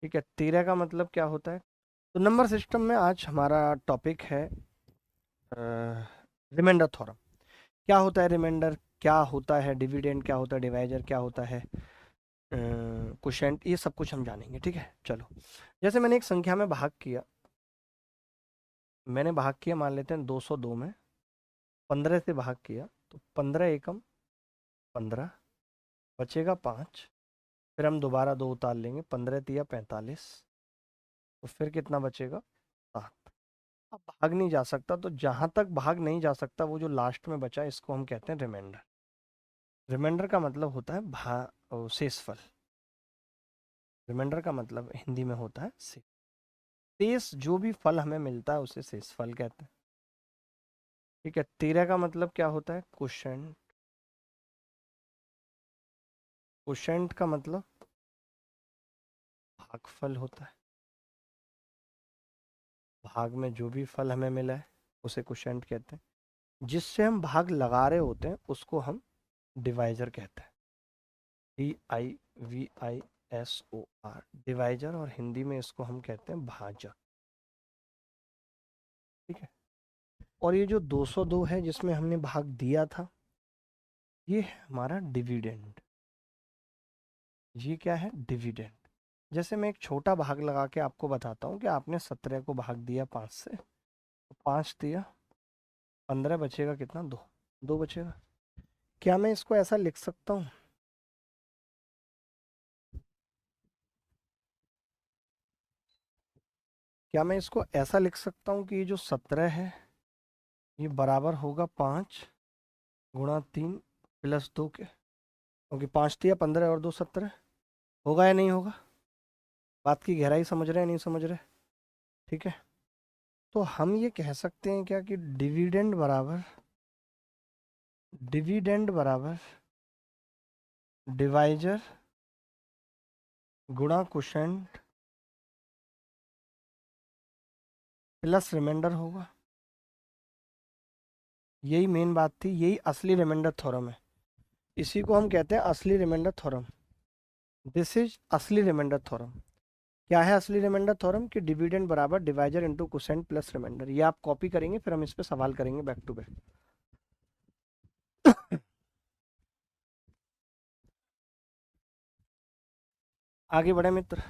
ठीक है, 13 का मतलब क्या होता है? तो नंबर सिस्टम में आज हमारा टॉपिक है रिमाइंडर थ्योरम। क्या होता है रिमाइंडर, क्या होता है डिविडेंड, क्या होता है डिवाइजर, क्या होता है क्वोशिएंट, ये सब कुछ हम जानेंगे। ठीक है, चलो। जैसे मैंने एक संख्या में भाग किया, मान लेते हैं 202 में 15 से भाग किया, तो 15 एकम 15, बचेगा 5। फिर हम दोबारा 2 उतार लेंगे, 15 तिया 45, तो फिर कितना बचेगा? 7। अब भाग नहीं जा सकता, तो जहां तक भाग नहीं जा सकता वो जो लास्ट में बचा इसको हम कहते हैं रिमाइंडर। रिमाइंडर का मतलब होता है शेषफल। रिमाइंडर का मतलब हिंदी में होता है शेष। जो भी फल हमें मिलता है उसे शेषफल कहते हैं। ठीक है, 13 का मतलब क्या होता है? क्वोशिएंट। क्वोशिएंट का मतलब भागफल होता है। भाग में जो भी फल हमें मिला है उसे क्वोशिएंट कहते हैं। जिससे हम भाग लगा रहे होते हैं उसको हम डिवाइजर कहते हैं। DIVISOR, डिवाइजर, और हिंदी में इसको हम कहते हैं भाजक। ठीक है, और ये जो 202 है जिसमें हमने भाग दिया था, ये है हमारा डिविडेंड। ये क्या है? डिविडेंड। जैसे मैं एक छोटा भाग लगा के आपको बताता हूँ कि आपने 17 को भाग दिया 5 से, तो 5 दिया 15, बचेगा कितना? 2। 2 बचेगा। क्या मैं इसको ऐसा लिख सकता हूँ? क्या मैं इसको ऐसा लिख सकता हूँ कि ये जो 17 है ये बराबर होगा 5 गुणा 3 प्लस 2 के, क्योंकि 5 दिया 15 और 2 17। होगा या नहीं होगा? बात की गहराई समझ रहे हैं, नहीं समझ रहे? ठीक है, तो हम ये कह सकते हैं क्या कि डिविडेंड बराबर डिवाइजर गुणा क्वोशिएंट प्लस रिमाइंडर होगा। यही मेन बात थी, यही असली रिमाइंडर थ्योरम है। इसी को हम कहते हैं असली रिमाइंडर थ्योरम। दिस इज असली रिमाइंडर थ्योरम। क्या है असली रिमाइंडर थ्योरम? कि डिविडेंड बराबर divisor into quotient plus remainder. ये आप कॉपी करेंगे, फिर हम इस पे सवाल करेंगे बैक टू बैक। आगे बढ़े मित्र।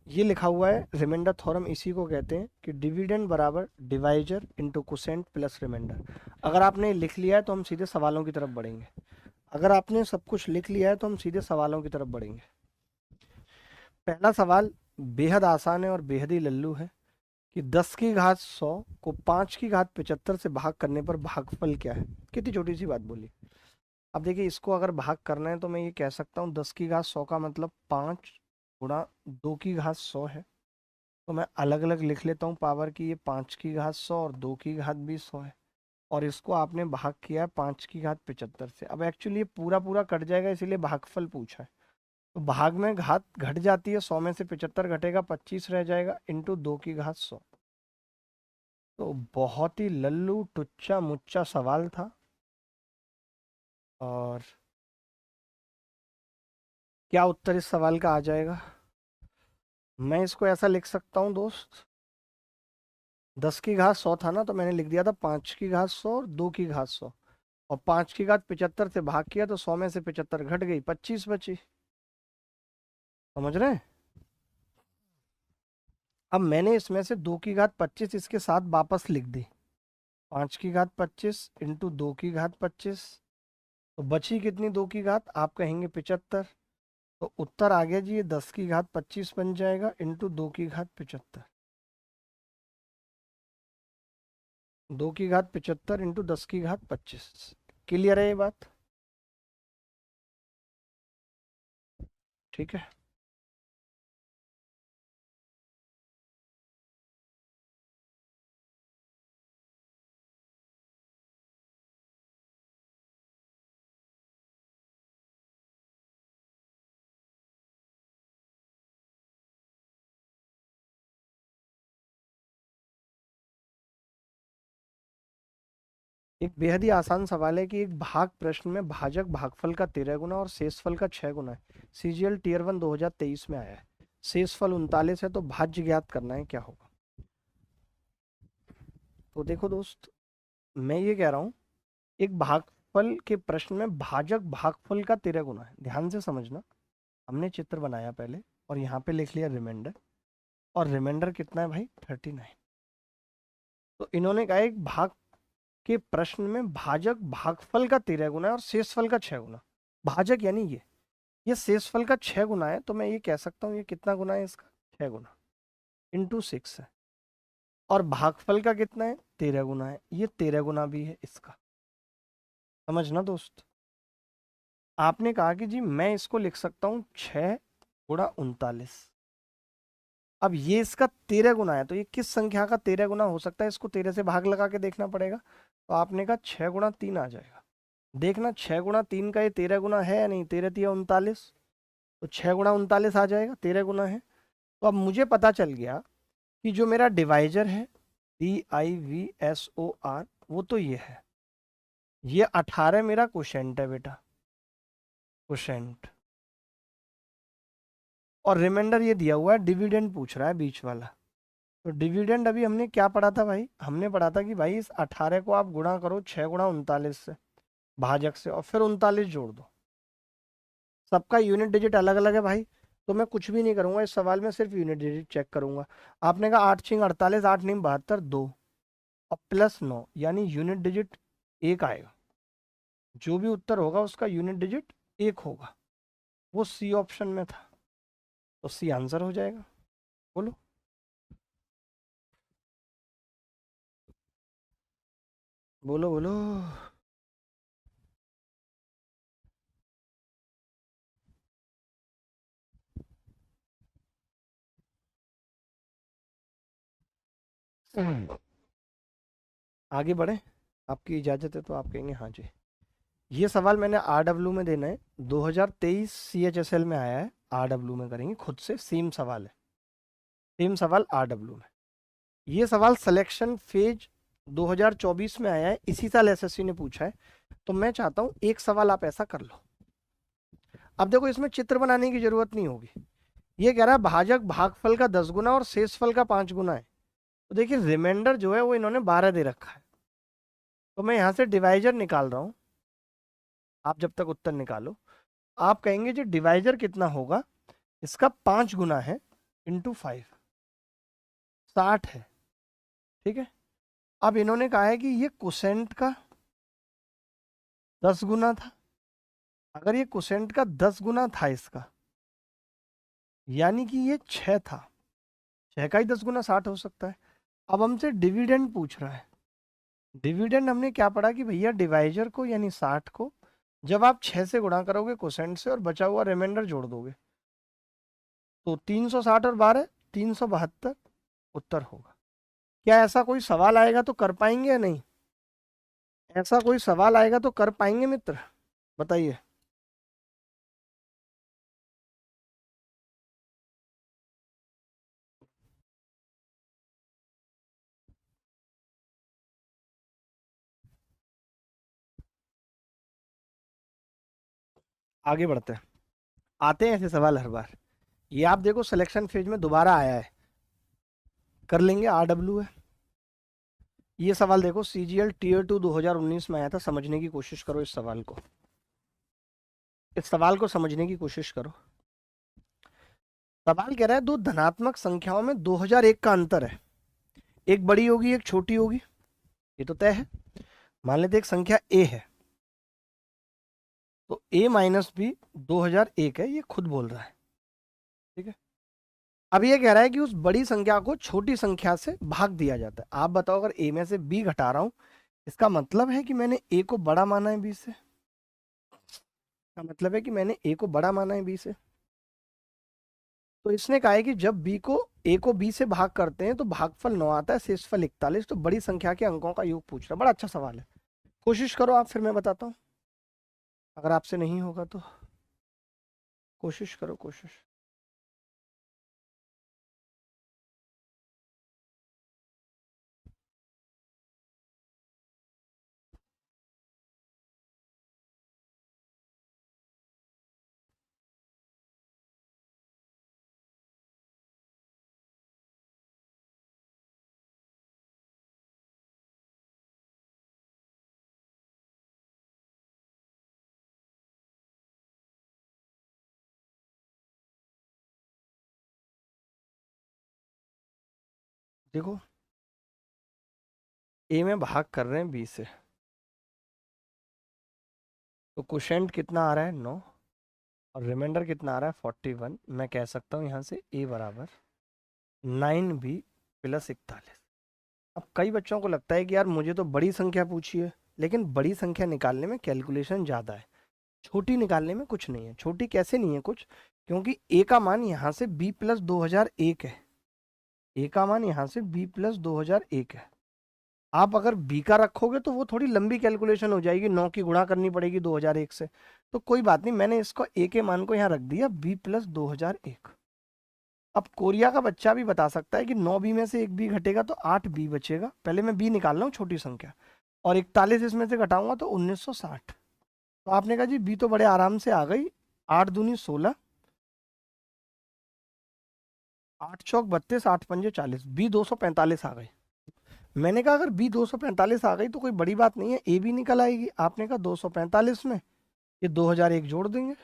ये लिखा हुआ है रिमाइंडर थ्योरम, इसी को कहते हैं कि डिविडेंड बराबर divisor into quotient plus remainder. अगर आपने लिख लिया है तो हम सीधे सवालों की तरफ बढ़ेंगे। अगर आपने सब कुछ लिख लिया है तो हम सीधे सवालों की तरफ बढ़ेंगे। पहला सवाल बेहद आसान है और बेहद ही लल्लू है कि 10 की घात 100 को 5 की घात 75 से भाग करने पर भागफल क्या है? कितनी छोटी सी बात बोली। अब देखिए, इसको अगर भाग करना है तो मैं ये कह सकता हूँ 10 की घात 100 का मतलब 5 गुणा 2 की घात 100 है। तो मैं अलग अलग लिख लेता हूँ पावर की, ये 5 की घात 100 और 2 की घात भी 100 है। और इसको आपने भाग किया है 5 की घात 75 से। अब एक्चुअली ये पूरा पूरा कट जाएगा, इसीलिए भागफल पूछा है। तो भाग में घात घट जाती है, 100 में से 75 घटेगा, 25 रह जाएगा, इंटू 2 की घात 100। तो बहुत ही लल्लू टुच्चा मुच्चा सवाल था। और क्या उत्तर इस सवाल का आ जाएगा? मैं इसको ऐसा लिख सकता हूँ दोस्त, 10 की घात 100 था ना, तो मैंने लिख दिया था 5 की घात 100 और 2 की घात 100। और 5 की घात 75 से भाग किया तो 100 में से 75 घट गई, 25 बची। समझ रहे हैं? अब मैंने इसमें से 2 की घात 25 इसके साथ वापस लिख दी। 5 की घात 25 इंटू 2 की घात 25। तो बची कितनी 2 की घात? आप कहेंगे 75। तो उत्तर आ गया जी, ये 10 की घात 25 बन जाएगा इंटू 2 की घात 75। 2 की घात 75 इंटू 10 की घात 25। क्लियर है ये बात? ठीक है। एक बेहद ही आसान सवाल है कि एक भाग प्रश्न में भाजक भागफल का 13 गुना और शेषफल का 6 गुना है। सीजीएल टीयर 1 2023 में आया है। शेषफल 39 है तो भाज्य ज्ञात करना है, क्या होगा? तो देखो दोस्त, मैं ये कह रहा हूँ, एक भागफल के प्रश्न में भाजक भागफल का 13 गुना है। ध्यान से समझना, हमने चित्र बनाया पहले और यहाँ पे लिख लिया रिमाइंडर, और रिमाइंडर कितना है भाई? 39। तो इन्होंने कहा एक भाग के प्रश्न में भाजक भागफल का 13 गुना है और शेषफल का 6 गुना। भाजक यानी ये शेषफल का 6 गुना है, तो मैं ये कह सकता हूँ ये कितना गुना है इसका? 6 गुना इंटू 6 है। और भागफल का कितना है? 13 गुना है, ये 13 गुना भी है इसका। समझना दोस्त, आपने कहा कि जी मैं इसको लिख सकता हूँ 6 गुणा 39। अब ये इसका 13 गुना है, तो ये किस संख्या का 13 गुना हो सकता है? इसको 13 से भाग लगा के देखना पड़ेगा। तो आपने कहा 6 गुणा 3 आ जाएगा। देखना 6 गुणा 3 का ये 13 गुना है या नहीं? 13 तिया 39, तो 6 गुणा 39 आ जाएगा, 13 गुना है। तो अब मुझे पता चल गया कि जो मेरा डिवाइजर है DIVSOR, वो तो ये है। ये 18 मेरा क्वोशेंट है बेटा, क्वोशेंट। और रिमाइंडर ये दिया हुआ है, डिविडेंड पूछ रहा है बीच वाला। तो डिविडेंड अभी हमने क्या पढ़ा था भाई? हमने पढ़ा था कि भाई इस 18 को आप गुणा करो 6 गुणा 39 से, भाजक से, और फिर 39 जोड़ दो। सबका यूनिट डिजिट अलग अलग है भाई, तो मैं कुछ भी नहीं करूंगा इस सवाल में, सिर्फ यूनिट डिजिट चेक करूंगा। आपने कहा 8 6 48, 8 9 72, 2 और +9, यानी यूनिट डिजिट 1 आएगा। जो भी उत्तर होगा उसका यूनिट डिजिट 1 होगा। वो सी ऑप्शन में था, तो सी आंसर हो जाएगा। बोलो। बोलो बोलो। आगे बढ़े, आपकी इजाज़त है तो आप कहेंगे हाँ जी। ये सवाल मैंने RW में देना है, 2023 CHSL में आया है। RW में करेंगे खुद से, सेम सवाल है, सेम सवाल RW में। ये सवाल सिलेक्शन फेज 2024 में आया है, इसी साल SSC ने पूछा है। तो मैं चाहता हूँ एक सवाल आप ऐसा कर लो। अब देखो, इसमें चित्र बनाने की जरूरत नहीं होगी। ये कह रहा है भाजक भागफल का 10 गुना और शेषफल का 5 गुना है। तो देखिए रिमाइंडर जो है वो इन्होंने 12 दे रखा है, तो मैं यहाँ से डिवाइजर निकाल रहा हूँ। आप जब तक उत्तर निकालो, आप कहेंगे जो डिवाइजर कितना होगा? इसका 5 गुना है, इंटू 5, 60 है। ठीक है। अब इन्होंने कहा है कि ये क्वोशेंट का 10 गुना था। अगर ये क्वोशेंट का 10 गुना था इसका, यानी कि ये 6 था। 6 का ही 10 गुना 60 हो सकता है। अब हमसे डिविडेंड पूछ रहा है। डिविडेंड हमने क्या पढ़ा कि भैया डिवाइजर को यानी 60 को जब आप 6 से गुणा करोगे क्वोशेंट से और बचा हुआ रिमाइंडर जोड़ दोगे, तो 360 और 12 372 उत्तर होगा। क्या ऐसा कोई सवाल आएगा तो कर पाएंगे या नहीं? ऐसा कोई सवाल आएगा तो कर पाएंगे मित्र? बताइए। आगे बढ़ते हैं, आते हैं ऐसे सवाल हर बार। ये आप देखो सिलेक्शन फेज में दोबारा आया है, कर लेंगे। RW है। ये सवाल देखो CGL टीयर 2 2019 में आया था। समझने की कोशिश करो इस सवाल को, इस सवाल को समझने की कोशिश करो। सवाल कह रहा है दो धनात्मक संख्याओं में 2001 का अंतर है, एक बड़ी होगी एक छोटी होगी, ये तो तय है। मान लेते एक संख्या A है, तो A माइनस बी 2001 है, ये खुद बोल रहा है। ठीक है। अब ये कह रहा है कि उस बड़ी संख्या को छोटी संख्या से भाग दिया जाता है। आप बताओ, अगर A में से B घटा रहा हूं, इसका मतलब है कि मैंने A को बड़ा माना है B से। का मतलब है कि मैंने A को बड़ा माना है B से। तो इसने कहा है कि जब A को B से भाग करते हैं तो भागफल 9 आता है, शेषफल 41। तो बड़ी संख्या के अंकों का योग पूछ रहा है। बड़ा अच्छा सवाल है। कोशिश करो आप, फिर मैं बताता हूँ। अगर आपसे नहीं होगा तो कोशिश करो, कोशिश। देखो ए में भाग कर रहे हैं बी से, तो क्वोशेंट कितना आ रहा है 9 और रिमाइंडर कितना आ रहा है 41। मैं कह सकता हूँ यहाँ से ए बराबर 9b प्लस 41। अब कई बच्चों को लगता है कि यार मुझे तो बड़ी संख्या पूछी है, लेकिन बड़ी संख्या निकालने में कैलकुलेशन ज़्यादा है, छोटी निकालने में कुछ नहीं है। छोटी कैसे नहीं है कुछ, क्योंकि ए का मान यहाँ से b प्लस 2001 है, ए का मान यहाँ से b प्लस 2001 है। आप अगर बी का रखोगे तो वो थोड़ी लंबी कैलकुलेशन हो जाएगी, 9 की गुणा करनी पड़ेगी 2001 से। तो कोई बात नहीं, मैंने इसको ए के मान को यहाँ रख दिया b प्लस 2001। अब कोरिया का बच्चा भी बता सकता है कि 9b में से एक बी घटेगा तो 8b बचेगा। पहले मैं बी निकाल रहा हूँ छोटी संख्या, और 41 इसमें से घटाऊंगा तो 1960। तो आपने कहा जी बी तो बड़े आराम से आ गई, 8 दूनी 16, 8 चौक 32, 8 पंजे 40, बी 245 आ गई। मैंने कहा अगर बी 245 आ गई तो कोई बड़ी बात नहीं है, ए भी निकल आएगी। आपने कहा 245 में ये 2001 जोड़ देंगे।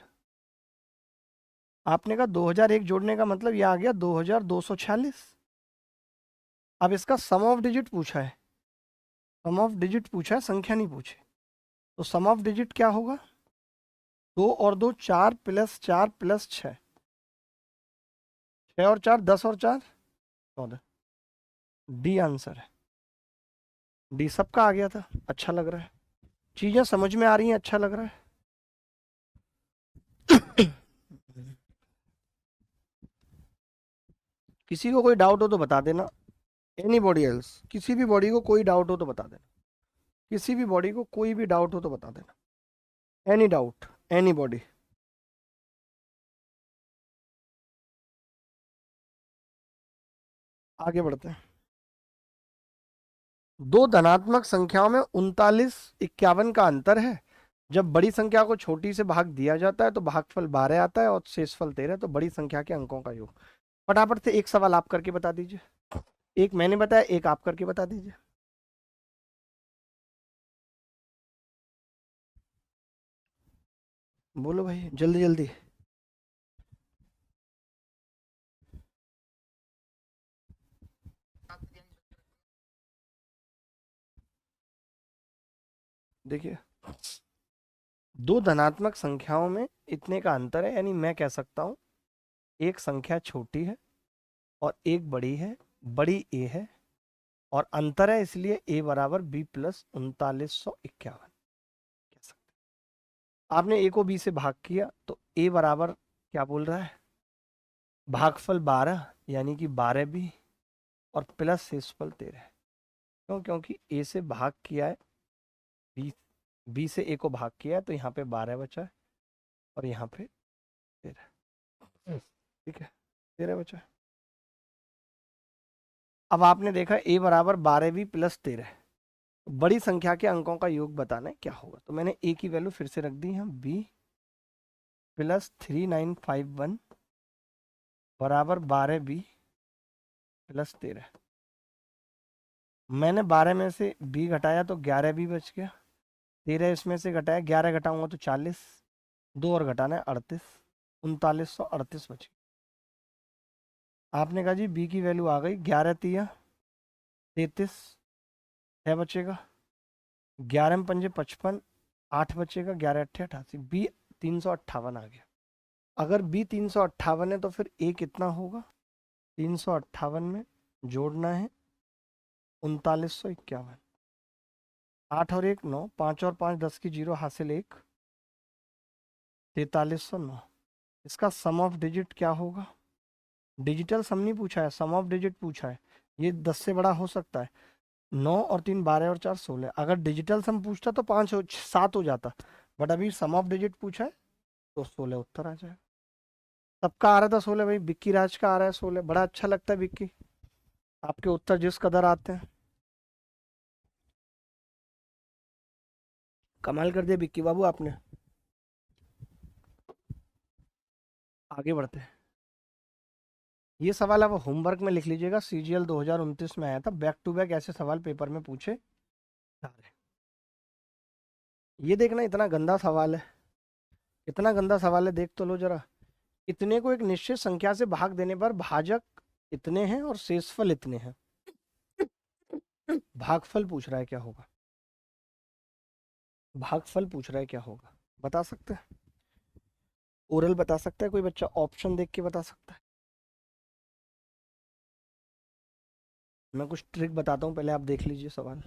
आपने कहा 2001 जोड़ने का मतलब ये आ गया 2246। अब इसका सम ऑफ डिजिट पूछा है, सम ऑफ डिजिट पूछा है, संख्या नहीं पूछे। तो सम ऑफ डिजिट क्या होगा, 2 और 2 4 प्लस 4 प्लस 6, 6 और 4 10 और 4 14। डी आंसर है, डी सबका आ गया था। अच्छा लग रहा है, चीजें समझ में आ रही हैं, अच्छा लग रहा है। किसी को कोई डाउट हो तो बता देना, एनी बॉडी एल्स, किसी भी बॉडी को कोई डाउट हो तो बता देना, किसी भी बॉडी को कोई भी डाउट हो तो बता देना, एनी डाउट, एनी बॉडी। आगे बढ़ते हैं। दो धनात्मक संख्याओं में 39 51 का अंतर है। जब बड़ी संख्या को छोटी से भाग दिया जाता है तो भागफल 12 आता है और शेषफल 13। तो बड़ी संख्या के अंकों का योग। फटाफट से एक सवाल आप करके बता दीजिए, एक मैंने बताया, एक आप करके बता दीजिए। बोलो भाई जल्दी जल्दी। देखिए दो धनात्मक संख्याओं में इतने का अंतर है, यानी मैं कह सकता हूं एक संख्या छोटी है और एक बड़ी है, बड़ी ए है और अंतर है, इसलिए ए बराबर बी प्लस 3951 कह सकते हैं। आपने ए को बी से भाग किया तो ए बराबर क्या बोल रहा है, भागफल 12 यानी कि 12 बी और प्लस शेषफल 13। क्यों, क्योंकि ए से भाग किया है, बी बी से ए को भाग किया है तो यहाँ पे 12 बचा है और यहाँ पे 13। ठीक है, 13 बचा है। अब आपने देखा ए बराबर 12b प्लस 13, बड़ी संख्या के अंकों का योग बताना है क्या होगा। तो मैंने ए की वैल्यू फिर से रख दी है, बी प्लस 3951 बराबर 12b प्लस 13। मैंने 12 में से बी घटाया तो 11b बच गया, 13 इसमें से घटाया, 11 घटाऊंगा तो 40, 2 और घटाना है 38, 3938 बच गया। आपने कहा जी बी की वैल्यू आ गई 11 तिया 33, 6 बचेगा, 11 में पंजे 55, 8 बचेगा, 11 अट्ठे 88, बी 358 आ गया। अगर बी 358 है तो फिर ए कितना होगा, 358 में जोड़ना है 3951, 8 और 1 9, 5 और 5 10 की 0 हासिल 1, 4309। इसका सम ऑफ डिजिट क्या होगा, डिजिटल सम नहीं पूछा है, सम ऑफ डिजिट पूछा है। ये 10 से बड़ा हो सकता है, 9 और 3 12 और 4 16। अगर डिजिटल सम पूछता तो 5 7 हो जाता, बट अभी सम ऑफ डिजिट पूछा है तो 16 उत्तर आ जाएगा। सबका आ रहा था 16 भाई, बिक्की राज का आ रहा है 16, बड़ा अच्छा लगता है बिक्की, आपके उत्तर जिस कदर आते हैं। कमाल कर दिया बिक्की बाबू आपने। आगे बढ़ते हैं। ये सवाल आप होमवर्क में लिख लीजिएगा, सीजीएल 2029 में आया था, बैक टू बैक ऐसे सवाल पेपर में पूछे जा रहे हैं। ये देखना इतना गंदा सवाल है, इतना गंदा सवाल है, देख तो लो जरा। इतने को एक निश्चित संख्या से भाग देने पर भाजक इतने हैं और शेषफल इतने हैं। भागफल पूछ रहा है क्या होगा, भागफल पूछ रहा है क्या होगा, बता सकते हैं? ओरल बता सकता है कोई बच्चा? ऑप्शन देख के बता सकता है? मैं कुछ ट्रिक बताता हूँ, पहले आप देख लीजिए सवाल।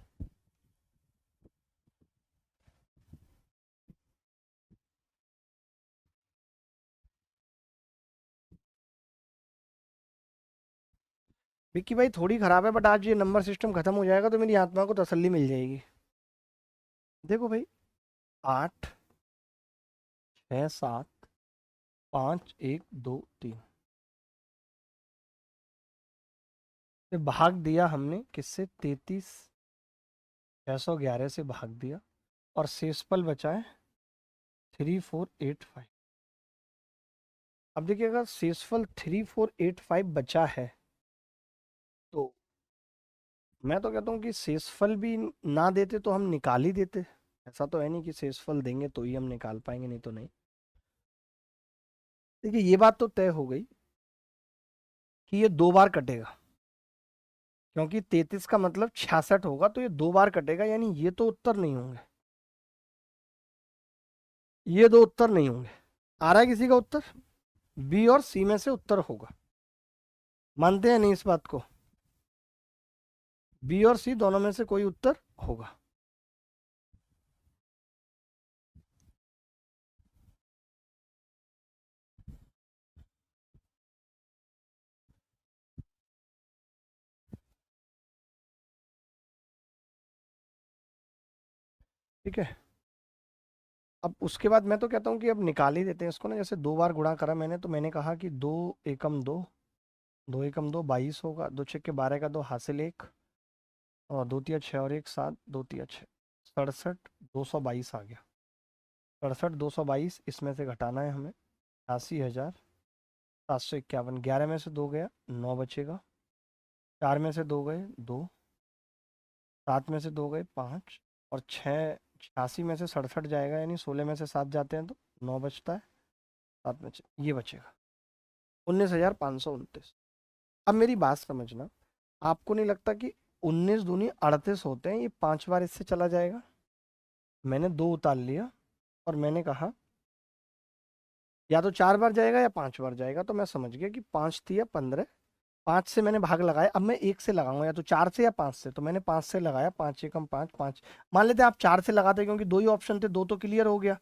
विक्की भाई थोड़ी खराब है, बट आज ये नंबर सिस्टम खत्म हो जाएगा तो मेरी आत्मा को तसल्ली मिल जाएगी। देखो भाई, 8, 6, 7, 5, 1, 2, 3 से भाग दिया हमने किससे? 33,611 से भाग दिया, और शेषफल बचा है 3485। अब देखिए, अगर शेषफल 3485 बचा है तो मैं तो कहता हूँ कि शेषफल भी ना देते तो हम निकाल ही देते। ऐसा तो है नहीं कि शेषफल देंगे तो ही हम निकाल पाएंगे, नहीं तो नहीं। देखिए, ये बात तो तय हो गई कि ये 2 बार कटेगा, क्योंकि 33 का मतलब 66 होगा, तो ये 2 बार कटेगा, यानी ये तो उत्तर नहीं होंगे, ये दो उत्तर नहीं होंगे। आ रहा है किसी का उत्तर? बी और सी में से उत्तर होगा। मानते हैं नहीं इस बात को? बी और सी दोनों में से कोई उत्तर होगा। ठीक है, अब उसके बाद मैं तो कहता हूँ कि अब निकाल ही देते हैं इसको ना। जैसे 2 बार गुणा करा मैंने, तो मैंने कहा कि 2 एकम 2, 2 एकम 2 22 होगा, 2 छक्के 12 का 2 हासिल 1, और 2 तिया 6 और 1 7, 2 तिया 6, 67, 222 आ गया। 67, 222 इसमें से घटाना है हमें, 88,751। 11 में से 2 गया, 9 बचेगा। 4 में से 2 गए, 2। 7 में से 2 गए, 5। और 6, 86 में से 67 जाएगा, यानी 16 में से 7 जाते हैं तो 9 बचता है। 7 में से ये बचेगा 19,529। अब मेरी बात समझना, आपको नहीं लगता कि 19 दूनी 38 होते हैं? ये 5 बार इससे चला जाएगा। मैंने 2 उतार लिया और मैंने कहा या तो 4 बार जाएगा या 5 बार जाएगा, तो मैं समझ गया कि 5 तिया 15। 5 से मैंने भाग लगाया, अब मैं 1 से लगाऊंगा, या तो 4 से या 5 से, तो मैंने 5 से लगाया। 5 एकम 5, 5। मान लेते आप 4 से लगाते, क्योंकि 2 ही ऑप्शन थे, 2 तो क्लियर हो गया।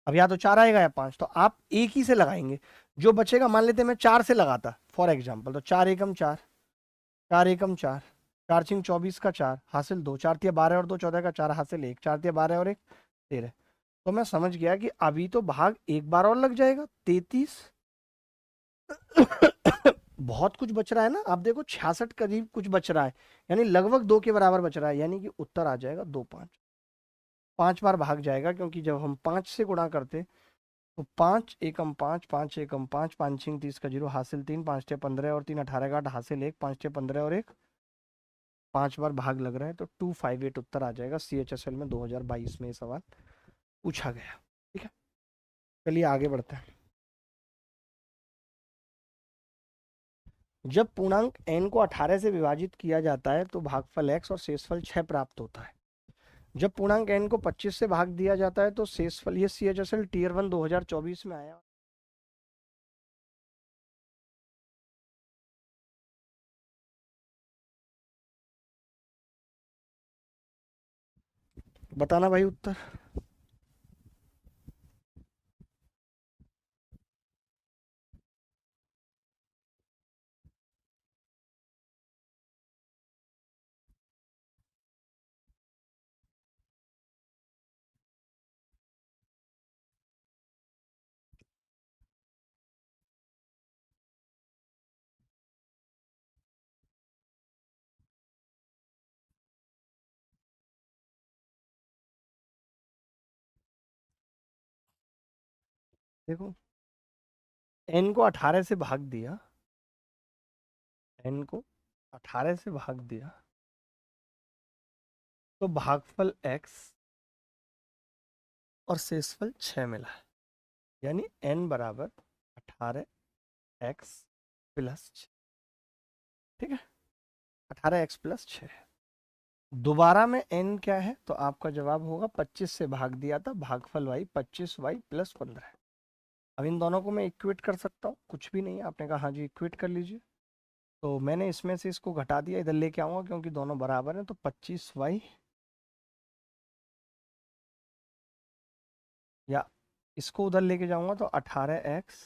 अब या तो 4 आएगा या 5, तो आप एक ही से लगाएंगे। जो बचेगा, मान लेते मैं 4 से लगाता फॉर एग्जाम्पल, तो 4 एकम 4, 4 एकम 4, 4 × 5 = 24 का 4 हासिल 2, 4 तिया 12 और 2 14 का 4 हासिल 1, 4 तिया 12 और 1 13। तो मैं समझ गया कि अभी तो भाग एक बार और लग जाएगा, 33। बहुत कुछ बच रहा है ना, आप देखो 66 करीब कुछ बच रहा है, यानी लगभग 2 के बराबर बच रहा है, यानी कि उत्तर आ जाएगा 2 5। 5 बार भाग जाएगा, क्योंकि जब हम 5 से गुणा करते तो 5 एकम 5, 5 एकम 5, 5 × 5 = 30 का 0 हासिल 3, 5 तिया 15 और 3 18 का 8 हासिल 1, 5 तिया 15 और 1। 5 बार भाग लग रहा है, तो 258 उत्तर आ जाएगा। CHSL में 2022 में ये सवाल पूछा गया। ठीक है, चलिए आगे बढ़ते हैं। जब पूर्णांक n को 18 से विभाजित किया जाता है तो भागफल x और शेषफल 6 प्राप्त होता है। जब पूर्णांक n को 25 से भाग दिया जाता है तो शेषफल, ये CHSL Tier 1 2024 में आया। बताना भाई उत्तर। देखो, n को 18 से भाग दिया, n को 18 से भाग दिया, तो भागफल x और शेषफल 6 मिला है, यानी n बराबर 18x + 6। ठीक है, 18x + 6। दोबारा में n क्या है, तो आपका जवाब होगा 25 से भाग दिया था, भागफल y 25y प्लस 15। अब इन दोनों को मैं इक्वेट कर सकता हूँ, कुछ भी नहीं है, आपने कहा हाँ जी इक्वेट कर लीजिए। तो मैंने इसमें से इसको घटा दिया, इधर लेके आऊंगा क्योंकि दोनों बराबर हैं, तो 25y, या इसको उधर लेके जाऊंगा तो 18x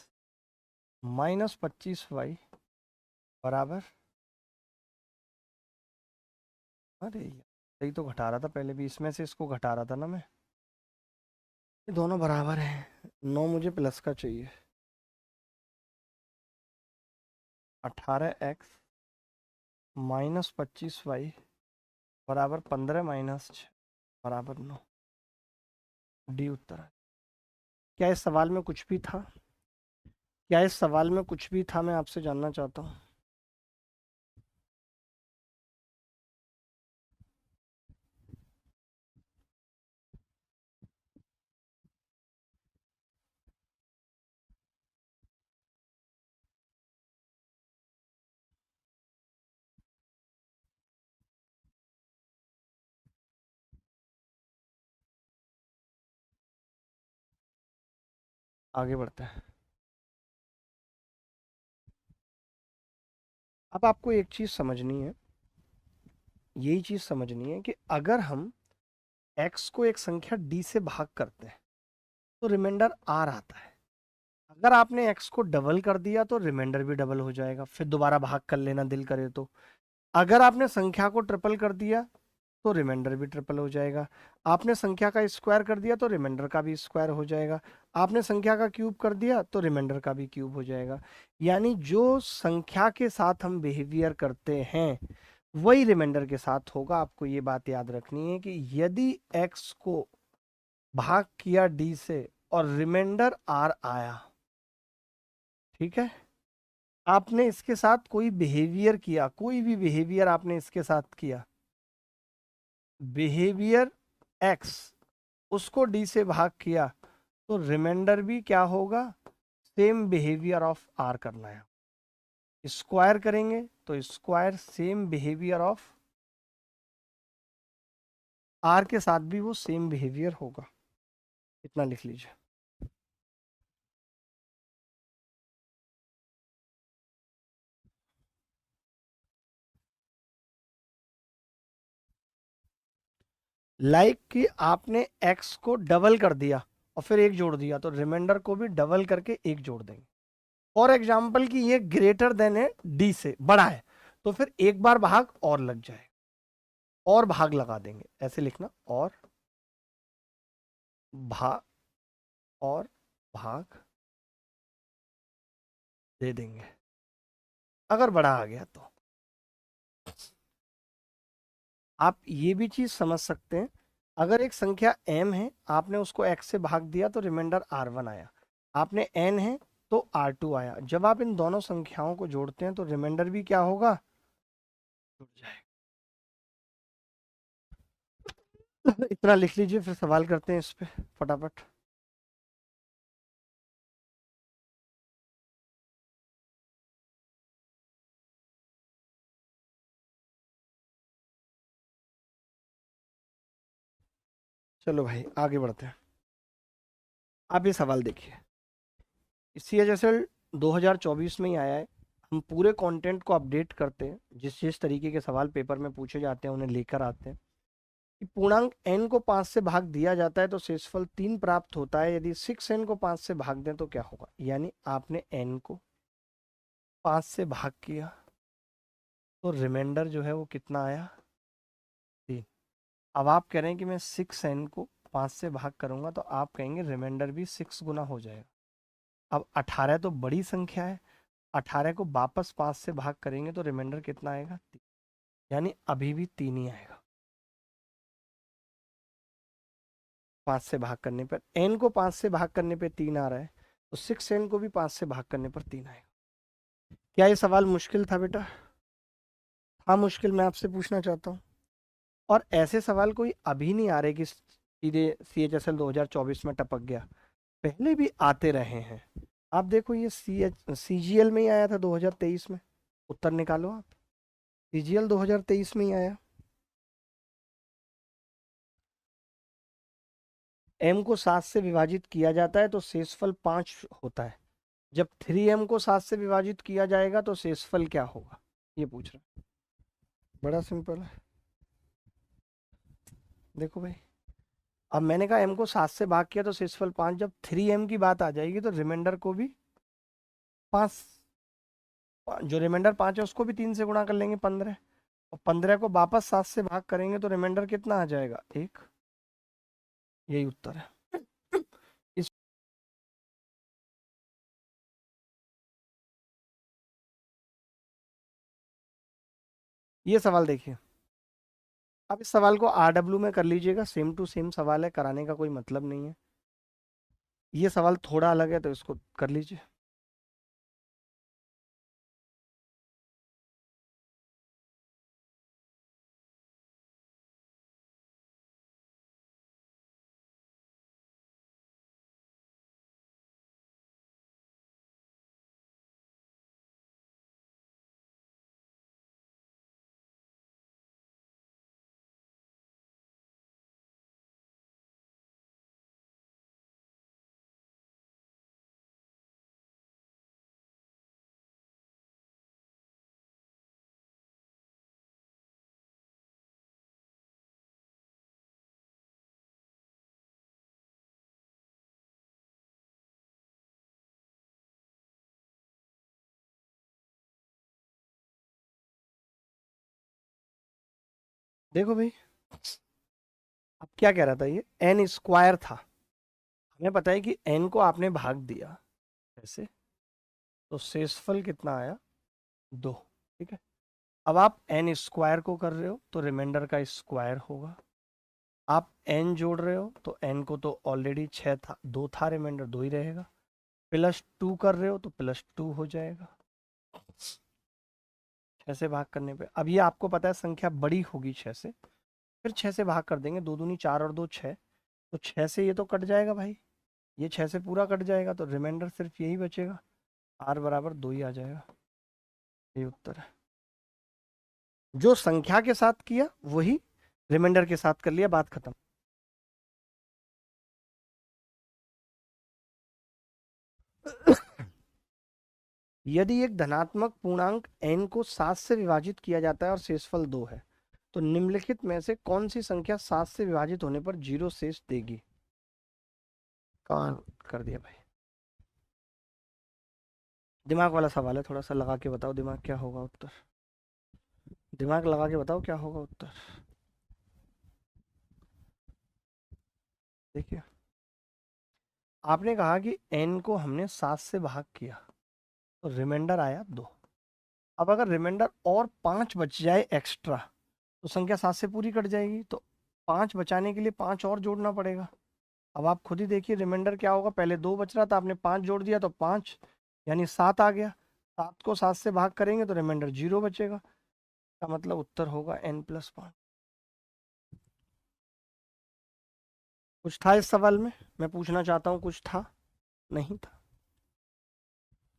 माइनस 25y बराबर, अरे यार सही तो घटा रहा था पहले भी, इसमें से इसको घटा रहा था ना मैं, ये दोनों बराबर हैं। 9 मुझे प्लस का चाहिए, 18x माइनस 25y बराबर 15 माइनस 6 बराबर 9। डी उत्तर है। क्या इस सवाल में कुछ भी था? क्या इस सवाल में कुछ भी था, मैं आपसे जानना चाहता हूँ। आगे बढ़ते हैं। अब आपको एक चीज़ समझनी है, यही चीज़ समझनी है कि अगर हम x को एक संख्या d से भाग करते हैं तो रिमाइंडर r आता है। अगर आपने x को डबल कर दिया तो रिमाइंडर भी डबल हो जाएगा, फिर दोबारा भाग कर लेना दिल करे तो। अगर आपने संख्या को ट्रिपल कर दिया तो रिमाइंडर भी ट्रिपल हो जाएगा। आपने संख्या का स्क्वायर कर दिया तो रिमाइंडर का भी स्क्वायर हो जाएगा। आपने संख्या का क्यूब कर दिया तो रिमाइंडर का भी क्यूब हो जाएगा। यानी जो संख्या के साथ हम बिहेवियर करते हैं वही रिमाइंडर के साथ होगा। आपको ये बात याद रखनी है कि यदि x को भाग किया d से और रिमाइंडर r आया, ठीक है, आपने इसके साथ कोई बिहेवियर किया, कोई भी बिहेवियर आपने इसके साथ किया, बिहेवियर x उसको d से भाग किया, तो रिमाइंडर भी क्या होगा, सेम बिहेवियर ऑफ r करना है। स्क्वायर करेंगे तो square same behaviour of r के साथ भी वो सेम बिहेवियर होगा। इतना लिख लीजिए। लाइक कि आपने x को डबल कर दिया और फिर एक जोड़ दिया, तो रिमाइंडर को भी डबल करके एक जोड़ देंगे। फॉर एग्जाम्पल कि ये ग्रेटर देन है d से, बड़ा है, तो फिर एक बार भाग और लग जाए, और भाग लगा देंगे, ऐसे लिखना, और भाग, और भाग दे देंगे अगर बड़ा आ गया तो। आप ये भी चीज समझ सकते हैं, अगर एक संख्या m है, आपने उसको x से भाग दिया तो रिमाइंडर r1 आया, आपने n है तो r2 आया। जब आप इन दोनों संख्याओं को जोड़ते हैं तो रिमाइंडर भी क्या होगा, जुड़ जाएगा। इतना लिख लीजिए, फिर सवाल करते हैं इस पे फटाफट। चलो भाई आगे बढ़ते हैं। आप ये सवाल देखिए, CHSL 2024 में ही आया है। हम पूरे कंटेंट को अपडेट करते हैं, जिस जिस तरीके के सवाल पेपर में पूछे जाते हैं उन्हें लेकर आते हैं। कि पूर्णांक n को 5 से भाग दिया जाता है तो शेषफल 3 प्राप्त होता है, यदि 6n को 5 से भाग दें तो क्या होगा। यानी आपने n को 5 से भाग किया तो रिमाइंडर जो है वो कितना आया, 3। अब आप कह रहे हैं कि मैं 6n को 5 से भाग करूंगा तो आप कहेंगे रिमाइंडर भी 6 गुना हो जाएगा। अब 18 तो बड़ी संख्या है, 18 को वापस 5 से भाग करेंगे तो रिमाइंडर कितना आएगा, 3। यानी अभी भी 3 ही आएगा। 5 से भाग करने पर n को 5 से भाग करने पे 3 आ रहा है, तो 6n को भी 5 से भाग करने पर 3 आएगा। क्या ये सवाल मुश्किल था बेटा? हाँ मुश्किल, मैं आपसे पूछना चाहता हूँ। और ऐसे सवाल कोई अभी नहीं आ रहे कि सीधे CHSL 2024 में टपक गया, पहले भी आते रहे हैं। आप देखो ये CGL में ही आया था 2023 में, उत्तर निकालो आप। CGL 2023 में ही आया। m को 7 से विभाजित किया जाता है तो शेषफल 5 होता है। जब 3m को 7 से विभाजित किया जाएगा तो शेषफल क्या होगा, ये पूछ रहा है। बड़ा सिंपल है। देखो भाई, अब मैंने कहा m को 7 से भाग किया तो शेषफल 5, जब 3m की बात आ जाएगी तो रिमाइंडर को भी 5, जो रिमाइंडर 5 है उसको भी 3 से गुणा कर लेंगे 15, और 15 को वापस 7 से भाग करेंगे तो रिमाइंडर कितना आ जाएगा 1। यही उत्तर है। इस ये सवाल देखिए, आप इस सवाल को RW में कर लीजिएगा, सेम टू सेम सवाल है, कराने का कोई मतलब नहीं है। ये सवाल थोड़ा अलग है तो इसको कर लीजिए। देखो भाई, अब क्या कह रहा था, ये एन स्क्वायर था, हमें पता है कि एन को आपने भाग दिया ऐसे, तो शेषफल कितना आया 2। ठीक है, अब आप एन स्क्वायर को कर रहे हो तो रिमाइंडर का स्क्वायर होगा, आप एन जोड़ रहे हो तो एन को तो ऑलरेडी 6 था, 2 था, रिमाइंडर 2 ही रहेगा, +2 कर रहे हो तो +2 हो जाएगा। 6 से भाग करने पे, अब ये आपको पता है संख्या बड़ी होगी 6 से, फिर 6 से भाग कर देंगे, 2 दूनी 4 और 2 6, तो 6 से ये तो कट जाएगा भाई, ये 6 से पूरा कट जाएगा, तो रिमाइंडर सिर्फ यही बचेगा, r बराबर 2 ही आ जाएगा। ये उत्तर है। जो संख्या के साथ किया वही रिमाइंडर के साथ कर लिया, बात खत्म। यदि एक धनात्मक पूर्णांक n को 7 से विभाजित किया जाता है और शेषफल 2 है, तो निम्नलिखित में से कौन सी संख्या 7 से विभाजित होने पर 0 शेष देगी। कान कर दिया भाई, दिमाग वाला सवाल है, थोड़ा सा लगा के बताओ दिमाग क्या होगा उत्तर, दिमाग लगा के बताओ क्या होगा उत्तर। देखिए, आपने कहा कि n को हमने 7 से भाग किया तो रिमाइंडर आया 2। अब अगर रिमाइंडर और 5 बच जाए एक्स्ट्रा तो संख्या 7 से पूरी कट जाएगी, तो 5 बचाने के लिए 5 और जोड़ना पड़ेगा। अब आप खुद ही देखिए रिमाइंडर क्या होगा, पहले 2 बच रहा था, आपने 5 जोड़ दिया तो 5 यानी 7 आ गया, 7 को 7 से भाग करेंगे तो रिमाइंडर 0 बचेगा, का मतलब उत्तर होगा n+5। कुछ था इस सवाल में, मैं पूछना चाहता हूँ, कुछ था, नहीं था।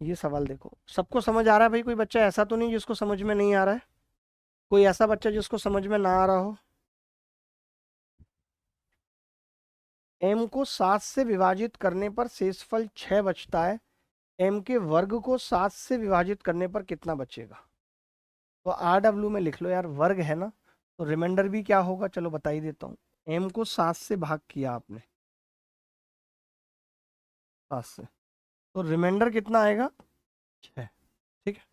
ये सवाल देखो, सबको समझ आ रहा है भाई, कोई बच्चा ऐसा तो नहीं जिसको समझ में नहीं आ रहा है, कोई ऐसा बच्चा जिसको समझ में ना आ रहा हो। m को 7 से विभाजित करने पर शेषफल 6 बचता है, m के वर्ग को 7 से विभाजित करने पर कितना बचेगा। तो RW में लिख लो यार, वर्ग है ना, तो रिमाइंडर भी क्या होगा, चलो बता ही देता हूँ। m को 7 से भाग किया आपने, 7 से, तो रिमाइंडर कितना आएगा 6। ठीक है,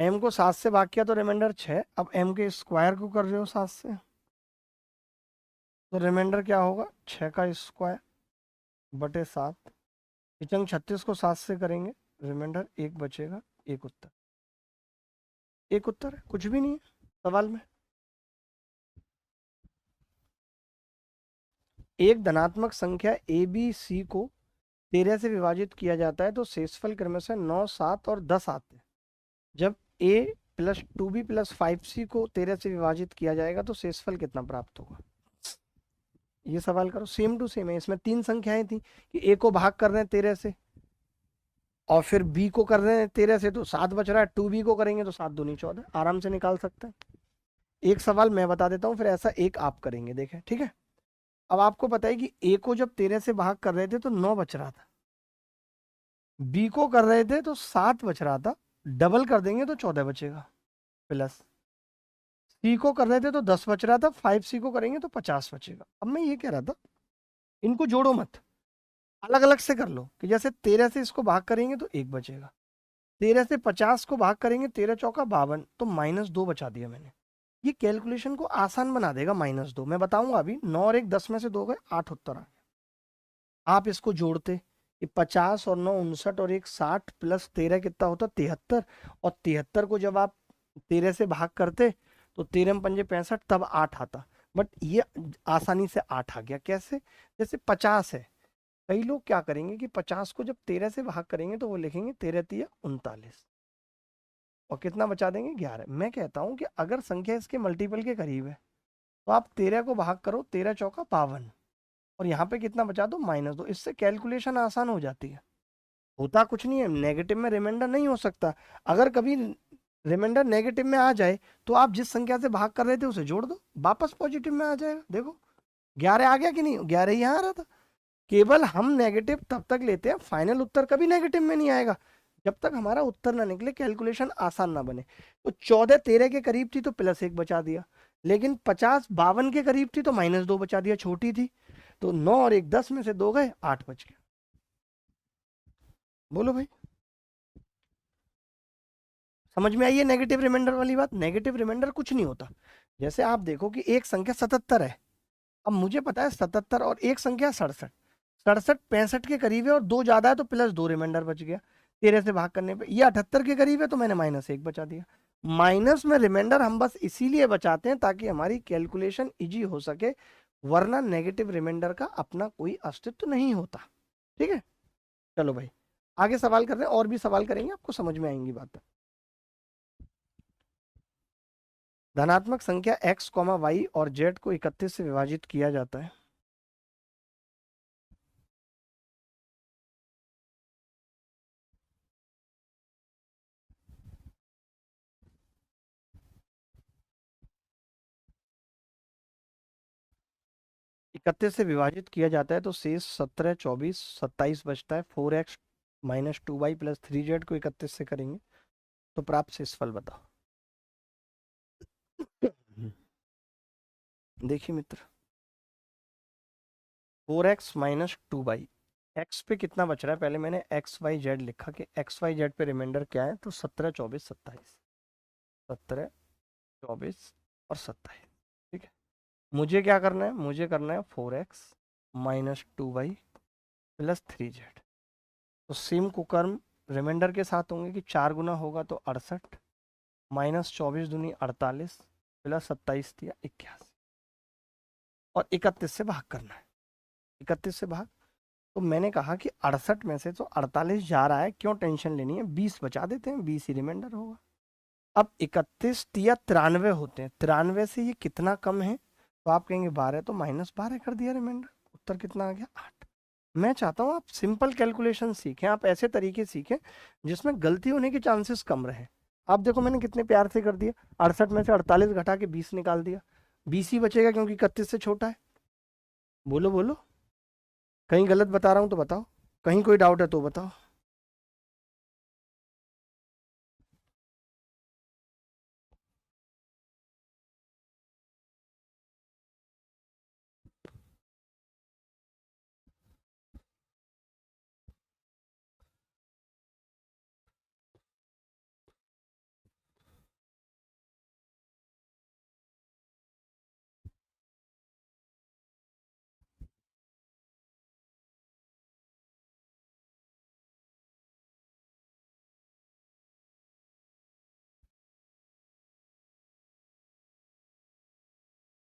m को 7 से भाग किया तो रिमाइंडर 6, अब m के स्क्वायर को कर रहे हो 7 से, तो रिमाइंडर क्या होगा 6 का स्क्वायर बटे 7, पिचंग 36 को 7 से करेंगे, रिमाइंडर 1 बचेगा, एक उत्तर, एक उत्तर है, कुछ भी नहीं है सवाल में। एक धनात्मक संख्या ए बी सी को 13 से विभाजित किया जाता है तो शेषफल क्रमशः 9, 7 और 10 आते हैं। जब a + 2b + 5c को 13 से विभाजित किया जाएगा तो शेषफल कितना प्राप्त होगा। ये सवाल करो, सेम टू सेम है। इसमें 3 संख्याएं थी कि ए को भाग कर रहे हैं 13 से और फिर बी को कर रहे हैं 13 से, तो 7 बच रहा है। 2b को करेंगे तो 7 दूनी 14, आराम से निकाल सकते हैं। एक सवाल मैं बता देता हूँ, फिर ऐसा एक आप करेंगे, देखें, ठीक है। अब आपको पता है कि ए को जब 13 से भाग कर रहे थे तो 9 बच रहा था, बी को कर रहे थे तो 7 बच रहा था, डबल कर देंगे तो 14 बचेगा, प्लस सी को कर रहे थे तो 10 बच रहा था, 5c को करेंगे तो 50 बचेगा। अब मैं ये कह रहा था, इनको जोड़ो मत, अलग अलग से कर लो कि जैसे 13 से इसको भाग करेंगे तो 1 बचेगा, 13 से 50 को भाग करेंगे, 13 चौका 52, तो -2 बचा दिया मैंने। ये कैलकुलेशन को आसान बना देगा, -2। मैं बताऊंगा अभी। 9 और 1 10 में से 2 गए, 8 उत्तर आ गया। आप इसको जोड़ते, ये 50 और 9 59 और 1 60 प्लस 13 कितना होता 73, और 73 को जब आप 13 से भाग करते तो 13 में पंजे 65, तब 8 आता। बट ये आसानी से 8 आ गया। कैसे? जैसे 50 है, कई लोग क्या करेंगे कि 50 को जब 13 से भाग करेंगे तो वो लिखेंगे 13 तिया 39, और कितना बचा देंगे 11। मैं कहता हूं कि अगर संख्या इसके मल्टीपल के करीब है तो आप 13 को भाग करो, 13 चौका 52, और यहाँ पे कितना बचा दो -2। इससे कैलकुलेशन आसान हो जाती है। होता कुछ नहीं है, नेगेटिव में रिमाइंडर नहीं हो सकता। अगर कभी रिमाइंडर नेगेटिव में आ जाए तो आप जिस संख्या से भाग कर रहे थे उसे जोड़ दो, वापस पॉजिटिव में आ जाएगा। देखो 11 आ गया कि नहीं, 11 ही यहाँ आ रहा था। केवल हम नेगेटिव तब तक लेते हैं, फाइनल उत्तर कभी नेगेटिव में नहीं आएगा जब तक हमारा उत्तर ना निकले, कैलकुलेशन आसान ना बने। तो 14 13 के करीब थी तो +1 बचा दिया, लेकिन 50 52 के करीब थी तो -2 बचा दिया, छोटी थी। तो 9 और 1 10 में से 2 गए, 8 बच गया। बोलो भाई, समझ में आई है नेगेटिव रिमाइंडर वाली बात? नेगेटिव रिमाइंडर कुछ नहीं होता। जैसे आप देखो कि एक संख्या 77 है, अब मुझे पता है 77 और एक संख्या 67, 67 65 के करीब है और 2 ज्यादा है तो +2 रिमाइंडर बच गया 13 से भाग करने पे। ये 78 के करीब है तो मैंने -1 बचा दिया। माइनस में रिमाइंडर हम बस इसीलिए बचाते हैं ताकि हमारी कैलकुलेशन इजी हो सके, वरना नेगेटिव रिमाइंडर का अपना कोई अस्तित्व नहीं होता। ठीक है, चलो भाई आगे सवाल कर रहे हैं, और भी सवाल करेंगे, आपको समझ में आएंगी बात। धनात्मक संख्या x, y और z को 31 से विभाजित किया जाता है। इकतीस से विभाजित किया जाता है तो शेष 17 24 27 बचता है। 4x - 2y + 3z को 31 से करेंगे तो प्राप्त शेषफल बताओ। देखिए मित्र, 4x - 2y, x पे कितना बच रहा है, पहले मैंने x y z लिखा कि x y z पे रिमाइंडर क्या है, तो 17 24 27, 17 24 और 27। ठीक है, मुझे क्या करना है, मुझे करना है 4x - 2y + 3z। तो सेम कुकर्म रिमाइंडर के साथ होंगे कि 4 गुना होगा तो 68, -24 दूनी 48 + 27 दिया 81, और 31 से भाग करना है। 31 से भाग, तो मैंने कहा कि 68 में से तो 48 जा रहा है, क्यों टेंशन लेनी है, 20 बचा देते हैं, 20 ही रिमाइंडर होगा। अब 31 या 93 होते हैं, 93 से ये कितना कम है, तो आप कहेंगे 12, तो -12 कर दिया रिमाइंडर, उत्तर कितना आ गया 8। मैं चाहता हूँ आप सिंपल कैलकुलेशन सीखें, आप ऐसे तरीके सीखें जिसमें गलती होने के चांसेस कम रहे। आप देखो मैंने कितने प्यार से कर दिया, 68 में से 48 घटा के 20 निकाल दिया, 20 ही बचेगा क्योंकि 31 से छोटा है। बोलो बोलो, कहीं गलत बता रहा हूँ तो बताओ, कहीं कोई डाउट है तो बताओ।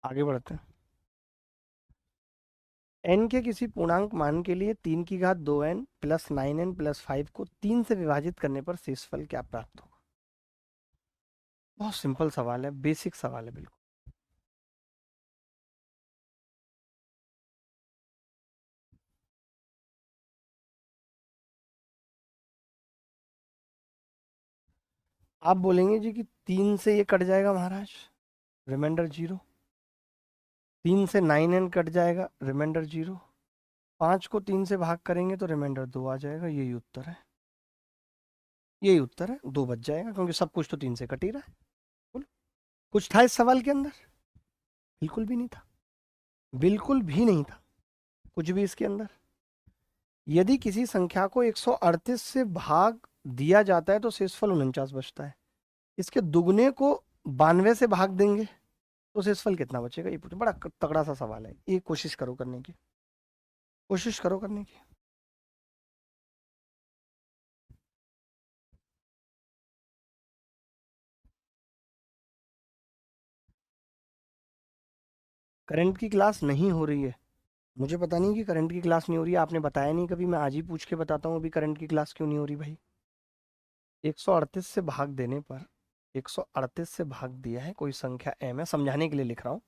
आगे बढ़ते हैं। n के किसी पूर्णांक मान के लिए 3 की घात 2n + 9n + 5 को 3 से विभाजित करने पर शेषफल क्या प्राप्त होगा? बहुत सिंपल सवाल है, बेसिक सवाल है बिल्कुल। आप बोलेंगे जी कि 3 से ये कट जाएगा महाराज, रिमाइंडर 0। 3 से 9n कट जाएगा, रिमाइंडर 0। 5 को 3 से भाग करेंगे तो रिमाइंडर 2 आ जाएगा। यही उत्तर है, यही उत्तर है, 2 बच जाएगा क्योंकि सब कुछ तो 3 से कट ही रहा है। बोलो, कुछ था इस सवाल के अंदर? बिल्कुल भी नहीं था, बिल्कुल भी नहीं था कुछ भी इसके अंदर। यदि किसी संख्या को 138 से भाग दिया जाता है तो शेषफल 49 बचता है। इसके दुगने को 92 से भाग देंगे तो शेषफल कितना बचेगा? ये पूछो, बड़ा तगड़ा सा सवाल है ये, कोशिश करो करने की, कोशिश करो करने की। करंट की क्लास नहीं हो रही है, मुझे पता नहीं कि करंट की क्लास नहीं हो रही है, आपने बताया नहीं कभी, मैं आज ही पूछ के बताता हूँ अभी करंट की क्लास क्यों नहीं हो रही भाई। 138 से भाग देने पर, 138 से भाग दिया है कोई संख्या m है, समझाने के लिए लिख रहा हूँ,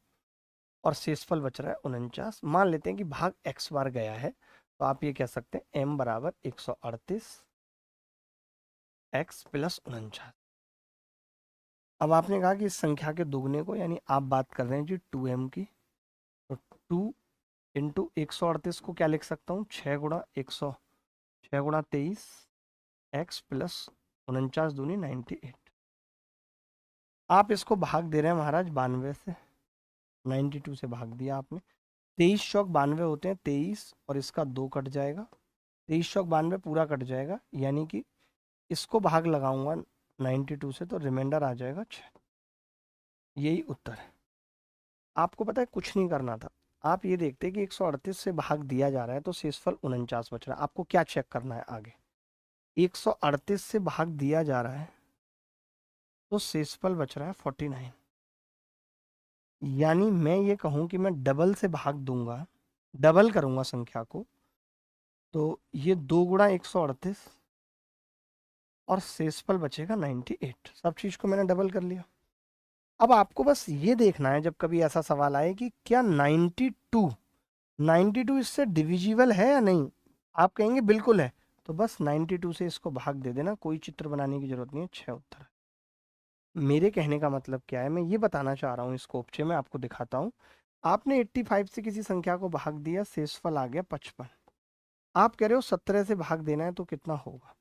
और शेषफल बच रहा है 49। मान लेते हैं कि भाग x बार गया है, तो आप ये कह सकते हैं m बराबर 138 x प्लस 49। अब आपने कहा कि इस संख्या के दुगने को, यानी आप बात कर रहे हैं जी 2m की, तो 2 इंटू 138 को क्या लिख सकता हूँ, 6 गुणा 100, 6 गुणा 23 x प्लस 49 दूनी 98। आप इसको भाग दे रहे हैं महाराज 92 से, 92 से भाग दिया आपने। 23 चौक 92 होते हैं, 23 और इसका 2 कट जाएगा, 23 चौक 92 पूरा कट जाएगा, यानी कि इसको भाग लगाऊंगा 92 से तो रिमाइंडर आ जाएगा 6। यही उत्तर है। आपको पता है कुछ नहीं करना था, आप ये देखते कि 138 से भाग दिया जा रहा है तो शेषफल 49 बच रहा है। आपको क्या चेक करना है आगे, 138 से भाग दिया जा रहा है तो शेषफल बच रहा है 49। यानी मैं ये कहूं कि मैं डबल से भाग दूंगा, डबल करूंगा संख्या को, तो ये 2 गुणा 138 और शेषफल बचेगा 98। सब चीज को मैंने डबल कर लिया। अब आपको बस ये देखना है जब कभी ऐसा सवाल आए कि क्या 92, 92 इससे डिविजिबल है या नहीं। आप कहेंगे बिल्कुल है, तो बस 92 से इसको भाग दे देना, कोई चित्र बनाने की जरूरत नहीं है, 6 उत्तर है। मेरे कहने का मतलब क्या है, मैं ये बताना चाह रहा हूँ, इसको उपचे में आपको दिखाता हूँ। आपने 85 से किसी संख्या को भाग दिया, शेषफल आ गया 55। आप कह रहे हो 17 से भाग देना है तो कितना होगा।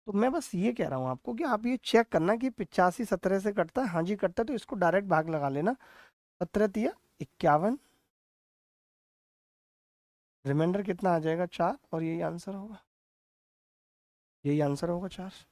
तो मैं बस ये कह रहा हूँ आपको कि आप ये चेक करना कि 85 17 से कटता है, हाँ जी कटता है, तो इसको डायरेक्ट भाग लगा लेना, 17 तिया 51, रिमाइंडर कितना आ जाएगा 4, और यही आंसर होगा, यही आंसर होगा 4।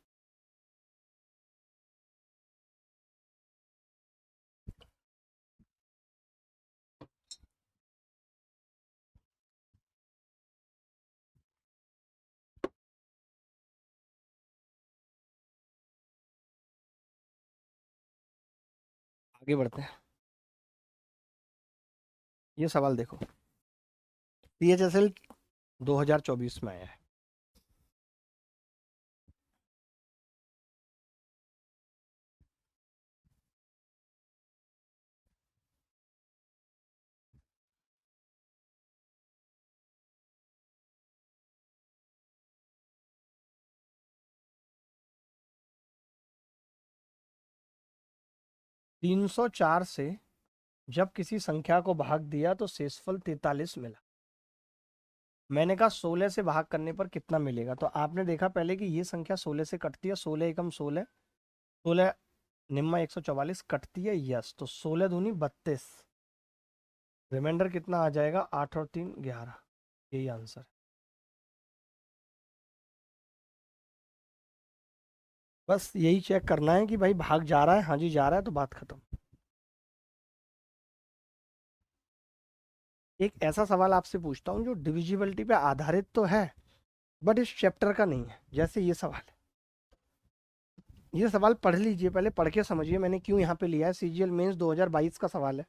आगे बढ़ते हैं, ये सवाल देखो, CHSL 2024 में आया है। 304 से जब किसी संख्या को भाग दिया तो शेषफल 43 मिला। मैंने कहा 16 से भाग करने पर कितना मिलेगा, तो आपने देखा पहले कि ये संख्या 16 से कटती है, 16 एकम 16, 16 निम्मा 144 कटती है, यस, तो 16 दूनी 32, रिमाइंडर कितना आ जाएगा 8 और 3 11। यही आंसर। बस यही चेक करना है कि भाई भाग जा रहा है, हाँ जी जा रहा है, तो बात खत्म। एक ऐसा सवाल आपसे पूछता हूँ जो डिविजिबिलिटी पे आधारित तो है बट इस चैप्टर का नहीं है, जैसे ये सवाल है। ये सवाल पढ़ लीजिए, पहले पढ़ के समझिए मैंने क्यों यहाँ पे लिया है, CGL मेंस 2022 का सवाल है।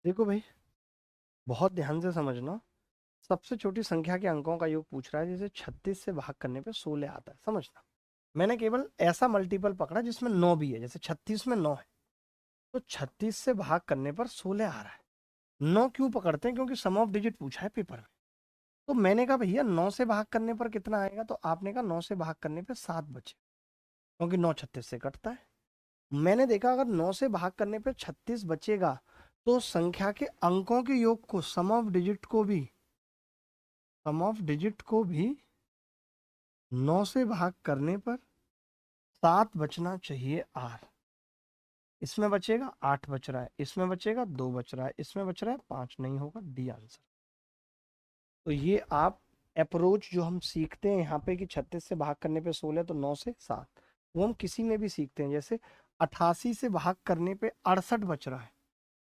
देखो भाई, बहुत ध्यान से समझना। सबसे छोटी संख्या के अंकों का योग पूछ रहा है, जैसे 36 से भाग करने पे 16 आता है, समझना। मैंने केवल ऐसा मल्टीपल पकड़ा जिसमें 9 भी है, जैसे 36 में 9 है, तो 36 से भाग करने पर 16 आ रहा है। 9 क्यों पकड़ते हैं? क्योंकि सम ऑफ डिजिट पूछा है पेपर में। तो मैंने कहा भैया 9 से भाग करने पर कितना आएगा, तो आपने कहा 9 से भाग करने पर 7 बचे, क्योंकि 9 36 से कटता है। मैंने देखा अगर 9 से भाग करने पर 36 बचेगा, तो संख्या के अंकों के योग को, सम ऑफ डिजिट को भी 9 से भाग करने पर 7 बचना चाहिए आर। इसमें बचेगा 8 बच रहा है, इसमें बचेगा 2 बच रहा है, इसमें बच रहा है 5, नहीं होगा डी आंसर। तो ये आप अप्रोच जो हम सीखते हैं यहाँ पे कि 36 से भाग करने पे 16, तो 9 से 7, वो हम किसी में भी सीखते हैं। जैसे 88 से भाग करने पे 68 बच रहा है,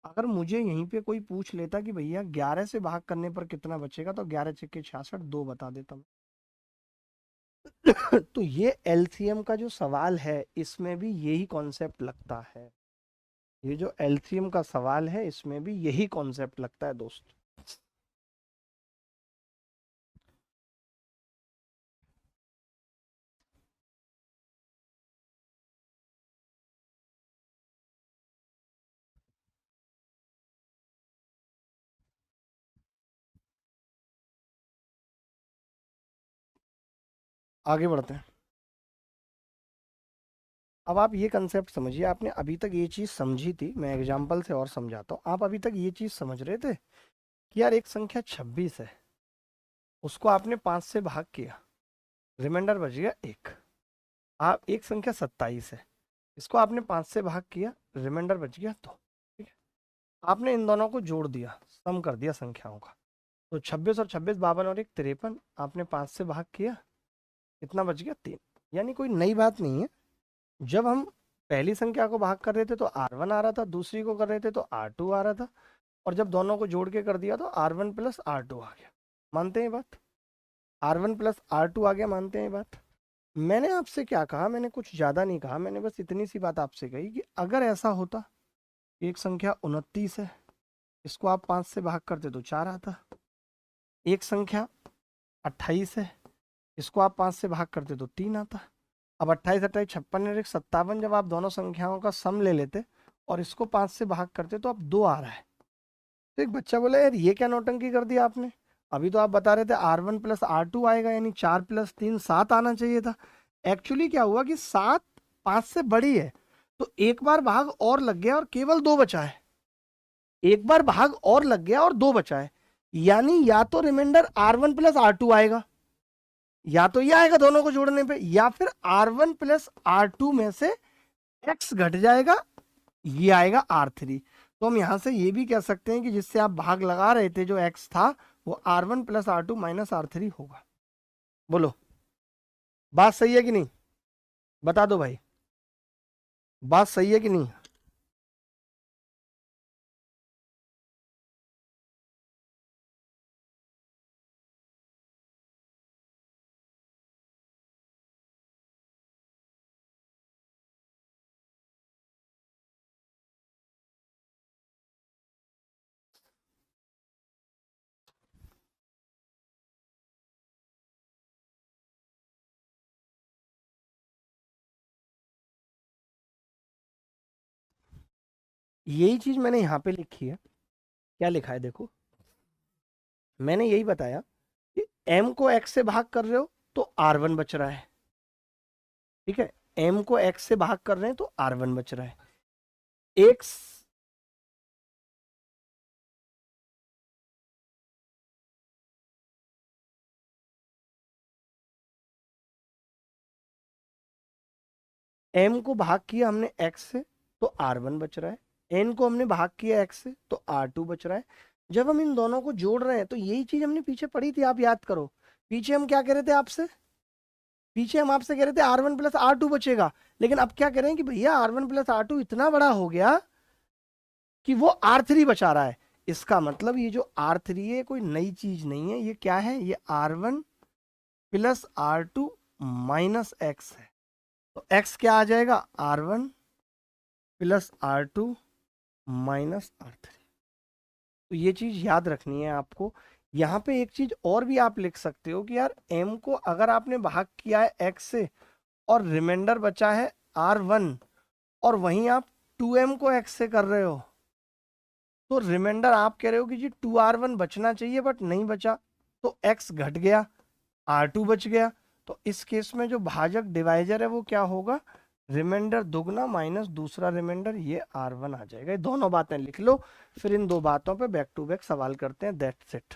अगर मुझे यहीं पे कोई पूछ लेता कि भैया 11 से भाग करने पर कितना बचेगा, तो 11 छक्के 66, 2 बता देता मैं। तो ये एलसीएम का जो सवाल है, इसमें भी यही कॉन्सेप्ट लगता है। ये जो एलसीएम का सवाल है, इसमें भी यही कॉन्सेप्ट लगता है दोस्त। आगे बढ़ते हैं। अब आप ये कंसेप्ट समझिए, आपने अभी तक ये चीज समझी थी, मैं एग्जांपल से और समझाता हूँ। आप अभी तक ये चीज समझ रहे थे कि यार एक संख्या 26 है, उसको आपने 5 से भाग किया, रिमाइंडर बच गया 1। आप एक संख्या 27 है, इसको आपने 5 से भाग किया, रिमाइंडर बच गया 2। ठीक है, आपने इन दोनों को जोड़ दिया, सम कर दिया संख्याओं का, तो 26 और 26 52 और 1 53, आपने 5 से भाग किया, कितना बच गया 3। यानी कोई नई बात नहीं है। जब हम पहली संख्या को भाग कर रहे थे तो R1 आ रहा था, दूसरी को कर रहे थे तो R2 आ रहा था, और जब दोनों को जोड़ के कर दिया तो R1 प्लस R2 आ गया। मानते हैं बात? R1 प्लस R2 आ गया, मानते हैं बात? मैंने आपसे क्या कहा, मैंने कुछ ज्यादा नहीं कहा, मैंने बस इतनी सी बात आपसे कही कि अगर ऐसा होता, एक संख्या 29 है, इसको आप 5 से भाग करते तो 4 आता। एक संख्या 28 है, इसको आप 5 से भाग करते तो 3 आता। अब 28 28 56 और 57, जब आप दोनों संख्याओं का सम ले लेते और इसको 5 से भाग करते तो अब 2 आ रहा है। तो एक बच्चा बोला यार ये क्या नौटंकी कर दिया आपने, अभी तो आप बता रहे थे R1 प्लस R2 आएगा, यानी 4 प्लस 3 7 आना चाहिए था। एक्चुअली क्या हुआ कि 7 5 से बड़ी है, तो एक बार भाग और लग गया और केवल 2 बचा है। एक बार भाग और लग गया और 2 बचा है, यानी या तो रिमाइंडर R1 प्लस R2 आएगा, या तो ये आएगा दोनों को जोड़ने पे, या फिर R1 प्लस R2 में से x घट जाएगा, ये आएगा R3। तो हम यहां से ये भी कह सकते हैं कि जिससे आप भाग लगा रहे थे जो x था, वो R1 plus R2 minus R3 होगा। बोलो बात सही है कि नहीं? बता दो भाई, बात सही है कि नहीं? यही चीज मैंने यहाँ पे लिखी है। क्या लिखा है देखो, मैंने यही बताया कि m को x से भाग कर रहे हो तो R1 बच रहा है। ठीक है, m को x से भाग कर रहे हैं तो R1 बच रहा है। एक m को भाग किया हमने x से तो R1 बच रहा है, n को हमने भाग किया x से तो R2 बच रहा है। जब हम इन दोनों को जोड़ रहे हैं तो यही चीज हमने पीछे पढ़ी थी, आप याद करो। पीछे हम क्या कह रहे थे आपसे? पीछे हम आपसे कह रहे थे R1 प्लस R2 बचेगा, लेकिन अब क्या करें कि भैया R1 प्लस R2 इतना बड़ा हो गया कि वो R3 बचा रहा है। इसका मतलब ये जो R3 है कोई नई चीज नहीं है, ये क्या है, ये R1 plus R2 minus x है। तो x क्या आ जाएगा, R1 plus R2 minus R3। तो ये चीज याद रखनी है आपको। यहाँ पे एक चीज और भी आप लिख सकते हो कि यार m को अगर आपने भाग किया है x से और रिमाइंडर बचा है r1 और वहीं आप 2m को x से कर रहे हो, तो रिमाइंडर आप कह रहे हो कि जी 2r1 बचना चाहिए बट नहीं बचा, तो x घट गया, r2 बच गया। तो इस केस में जो भाजक डिवाइजर है वो क्या होगा, रिमाइंडर दुगना माइनस दूसरा रिमाइंडर, ये r1 आ जाएगा। ये दोनों बातें लिख लो, फिर इन दो बातों पे बैक टू बैक सवाल करते हैं। That's it.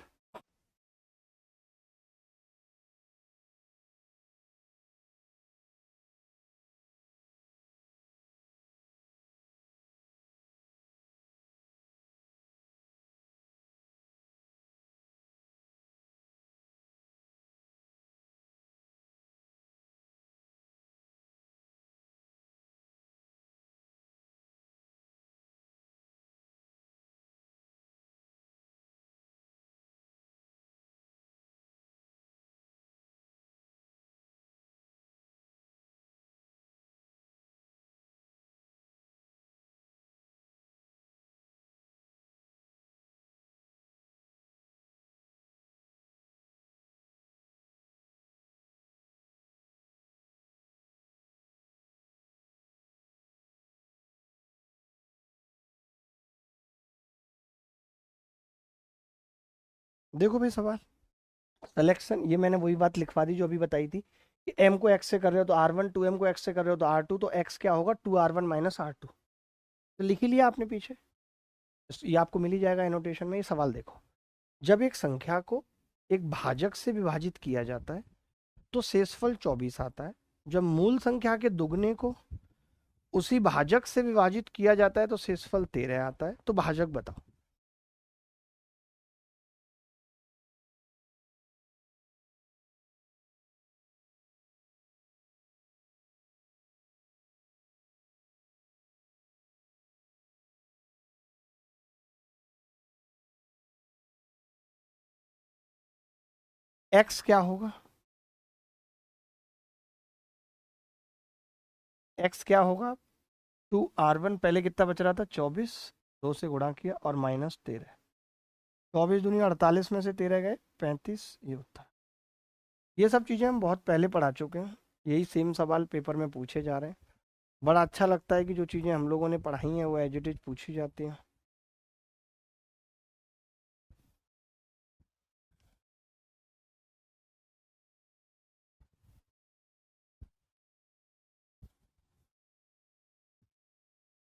देखो भाई सवाल सिलेक्शन, ये मैंने वही बात लिखवा दी जो अभी बताई थी कि m को x से कर रहे हो तो r1, 2m को x से कर रहे हो तो r2, तो x क्या होगा 2r1 माइनस r2। तो लिख ही लिया आपने पीछे, ये आपको मिल ही जाएगा एनोटेशन में। ये सवाल देखो, जब एक संख्या को एक भाजक से विभाजित किया जाता है तो शेषफल 24 आता है। जब मूल संख्या के दुगने को उसी भाजक से विभाजित किया जाता है तो शेषफल 13 आता है। तो भाजक बताओ। x क्या होगा, x क्या होगा, 2r1 पहले कितना बच रहा था 24, 2 से गुणा किया और माइनस 13, 24 दूनी 48 में से 13 गए 35, ये होता है। ये सब चीज़ें हम बहुत पहले पढ़ा चुके हैं, यही सेम सवाल पेपर में पूछे जा रहे हैं। बड़ा अच्छा लगता है कि जो चीज़ें हम लोगों ने पढ़ाई हैं वो एज इट इज पूछी जाती हैं।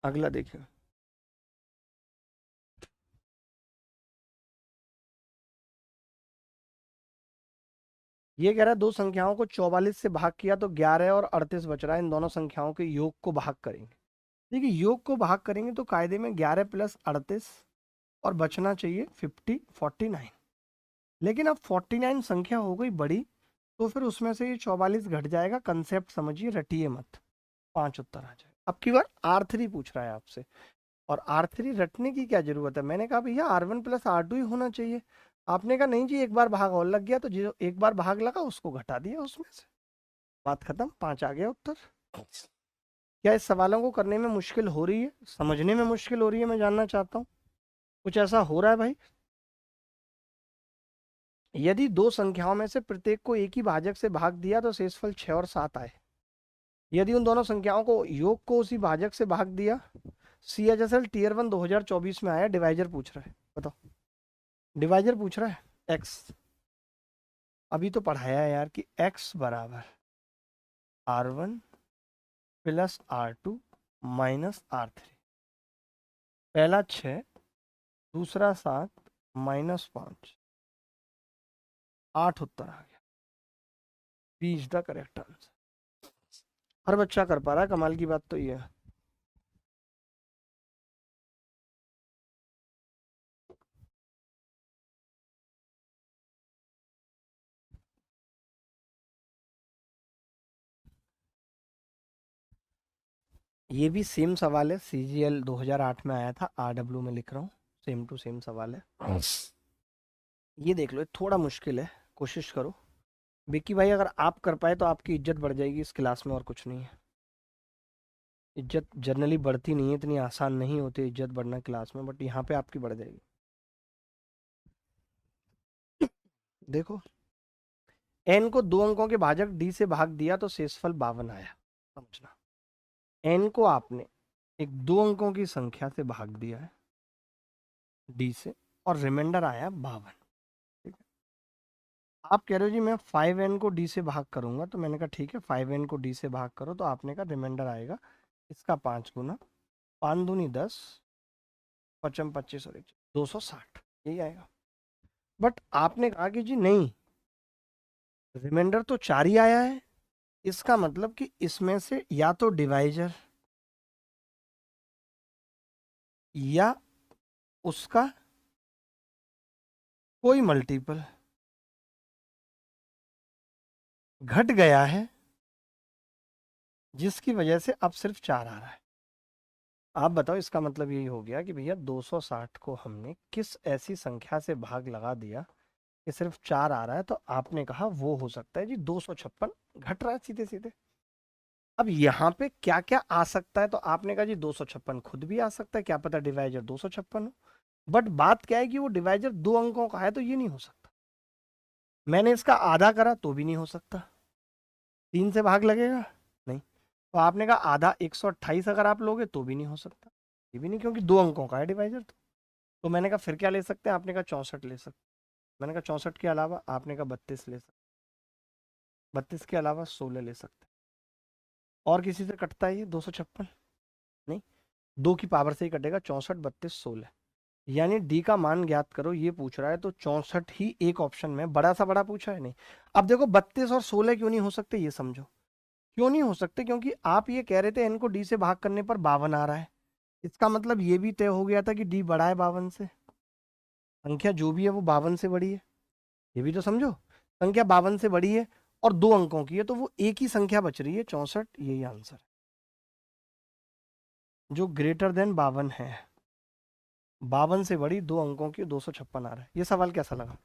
अगला देखिए, ये कह रहा है दो संख्याओं को 44 से भाग किया तो 11 और 38 बच रहा है, इन दोनों संख्याओं के योग को भाग करेंगे। देखिए योग को भाग करेंगे तो कायदे में 11 प्लस 38 और बचना चाहिए 49। लेकिन अब 49 संख्या हो गई बड़ी, तो फिर उसमें से ये 44 घट जाएगा। कंसेप्ट समझिए, रटिए मत, 5 उत्तर आ जाए। अब की बार R3 पूछ रहा है आपसे, और R3 रटने की क्या जरूरत है। मैंने कहा भैया R1 प्लस R2 ही होना चाहिए, आपने कहा नहीं जी एक बार भाग और लग गया, तो जो एक बार भाग लगा उसको घटा दिया उसमें से, बात खत्म, 5 आ गया उत्तर। क्या इस सवालों को करने में मुश्किल हो रही है, समझने में मुश्किल हो रही है, मैं जानना चाहता हूँ। कुछ ऐसा हो रहा है भाई। यदि दो संख्याओं में से प्रत्येक को एक ही भाजक से भाग दिया तो शेषफल 6 और 7 आए। यदि उन दोनों संख्याओं को योग को उसी भाजक से भाग दिया। CHSL टीयर 1 2024 में आया, डिवाइजर पूछ रहा है, बताओ। डिवाइजर पूछ रहा है x, अभी तो पढ़ाया है यार कि x बराबर r1 plus r2 minus r3। पहला 6, दूसरा 7, माइनस 5, 8 उत्तर आ गया। B is the correct answer. हर बच्चा कर पा रहा है, कमाल की बात तो ये है। ये भी सेम सवाल है, CGL 2008 में आया था, RW में लिख रहा हूँ, सेम टू सेम सवाल है। ये देख लो, ये थोड़ा मुश्किल है, कोशिश करो। विक्की भाई अगर आप कर पाए तो आपकी इज्जत बढ़ जाएगी इस क्लास में, और कुछ नहीं है। इज्जत जनरली बढ़ती नहीं है, इतनी आसान नहीं होती इज्जत बढ़ना क्लास में, बट यहाँ पे आपकी बढ़ जाएगी। देखो, एन को 2 अंकों के भाजक डी से भाग दिया तो शेषफल 52 आया। समझना, एन को आपने एक 2 अंकों की संख्या से भाग दिया है डी से, और रिमाइंडर आया 52। ठीक है, आप कह रहे हो जी मैं 5n को डी से भाग करूंगा, तो मैंने कहा ठीक है 5n को डी से भाग करो, तो आपने कहा रिमाइंडर आएगा इसका 5 गुना, 5 दूनी 10, 55 25 और 260, यही आएगा। बट आपने कहा कि जी नहीं, रिमाइंडर तो 4 ही आया है, इसका मतलब कि इसमें से या तो डिवाइजर या उसका कोई मल्टीपल घट गया है, जिसकी वजह से अब सिर्फ 4 आ रहा है। आप बताओ, इसका मतलब यही हो गया कि भैया 260 को हमने किस ऐसी संख्या से भाग लगा दिया कि सिर्फ 4 आ रहा है, तो आपने कहा वो हो सकता है जी 256 घट रहा है सीधे सीधे। अब यहाँ पे क्या क्या आ सकता है, तो आपने कहा जी 256 खुद भी आ सकता है, क्या पता डिवाइजर 256 हो। बट बात क्या है कि वो डिवाइजर 2 अंकों का है, तो ये नहीं हो सकता। मैंने इसका आधा करा तो भी नहीं हो सकता, 3 से भाग लगेगा नहीं। तो आपने कहा आधा 128 अगर आप लोगे तो भी नहीं हो सकता, ये भी नहीं, क्योंकि 2 अंकों का है डिवाइजर। तो मैंने कहा फिर क्या ले सकते हैं, आपने कहा 64 ले सकते। मैंने कहा 64 के अलावा, आपने कहा 32 ले सकते, 32 के अलावा 16 ले सकते। और किसी से कटता है ये 256? नहीं, 2 की पावर से ही कटेगा, 64 32 16। यानी डी का मान ज्ञात करो ये पूछ रहा है, तो 64 ही एक ऑप्शन में बड़ा सा बड़ा पूछा है नहीं। अब देखो 32 और 16 क्यों नहीं हो सकते, ये समझो क्यों नहीं हो सकते, क्योंकि आप ये कह रहे थे एन को डी से भाग करने पर 52 आ रहा है, इसका मतलब ये भी तय हो गया था कि डी बड़ा है 52 से, संख्या जो भी है वो 52 से बड़ी है, ये भी तो समझो, संख्या 52 से बड़ी है और 2 अंकों की है, तो वो एक ही संख्या बच रही है 64, यही आंसर है जो ग्रेटर देन 52 है। 52 से बड़ी 2 अंकों की 256 आ रहा है। ये सवाल कैसा लगा?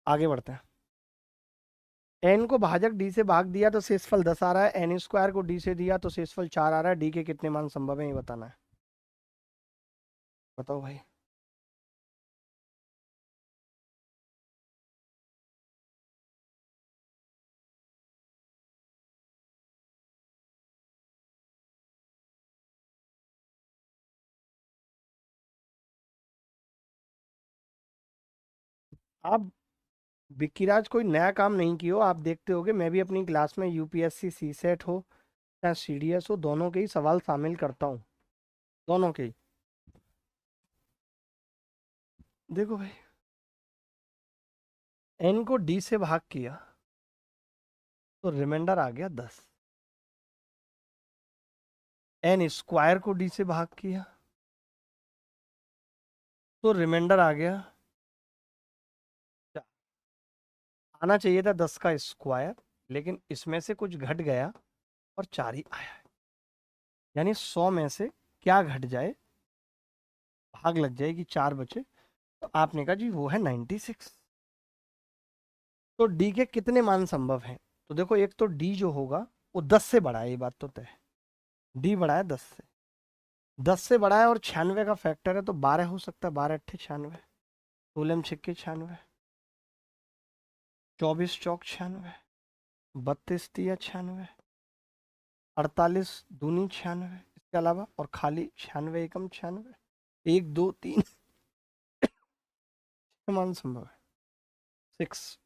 आगे बढ़ते हैं। एन को भाजक डी से भाग दिया तो शेषफल 10 आ रहा है, एन स्क्वायर को डी से दिया तो शेषफल 4 आ रहा है, डी के कितने मान संभव है ये बताना है। बताओ भाई। आप विक्कीराज कोई नया काम नहीं किया हो, आप देखते होगे मैं भी अपनी क्लास में यूपीएससी सी सेट हो या सीडीएस हो, दोनों के ही सवाल शामिल करता हूँ, दोनों के ही। देखो भाई, एन को डी से भाग किया तो रिमाइंडर आ गया 10, एन स्क्वायर को डी से भाग किया तो रिमाइंडर आ गया, आना चाहिए था 10 का स्क्वायर, लेकिन इसमें से कुछ घट गया और 4 ही आया है। यानी 100 में से क्या घट जाए, भाग लग जाए कि 4 बचे, तो आपने कहा जी वो है 96। तो डी के कितने मान संभव हैं, तो देखो एक तो डी जो होगा वो 10 से बड़ा है, ये बात तो तय है, डी बड़ा है 10 से, 10 से बड़ा है और 96 का फैक्टर है, तो 12 हो सकता है, 12 अट्ठे 96, 16 छिक्के 96, 24 चौक 96, 32 तिया 96, 48 दूनी 96, इसके अलावा और खाली 96 एकम 96, 1 2 3 मान संभव है 6।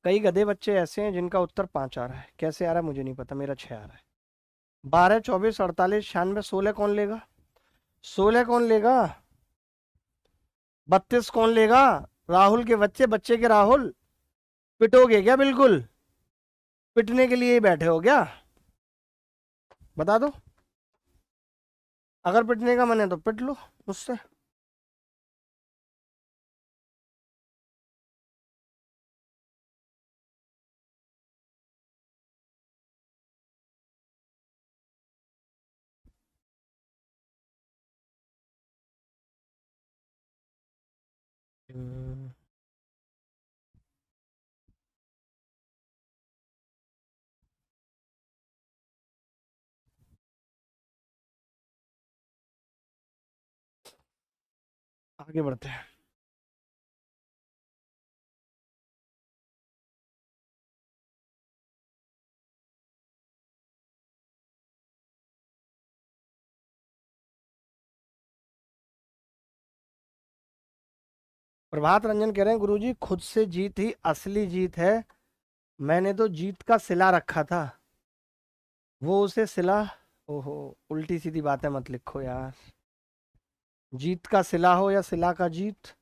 कई गधे बच्चे ऐसे हैं जिनका उत्तर 5 आ रहा है, कैसे आ रहा है मुझे नहीं पता, मेरा 6 आ रहा है। 12 24 48 96 16 कौन लेगा, 16 कौन लेगा, 32 कौन लेगा, राहुल के बच्चे, बच्चे के राहुल, पिटोगे क्या, बिल्कुल पिटने के लिए ही बैठे हो क्या, बता दो, अगर पिटने का मन है तो पिट लो मुझसे। हम्म, आगे बढ़ते हैं। प्रभात रंजन कह रहे हैं गुरुजी, खुद से जीत ही असली जीत है। मैंने तो जीत का सिला रखा था, वो उसे सिला। ओहो, उल्टी सीधी बातें मत लिखो यार। जीत का सिला हो या सिला का जीत,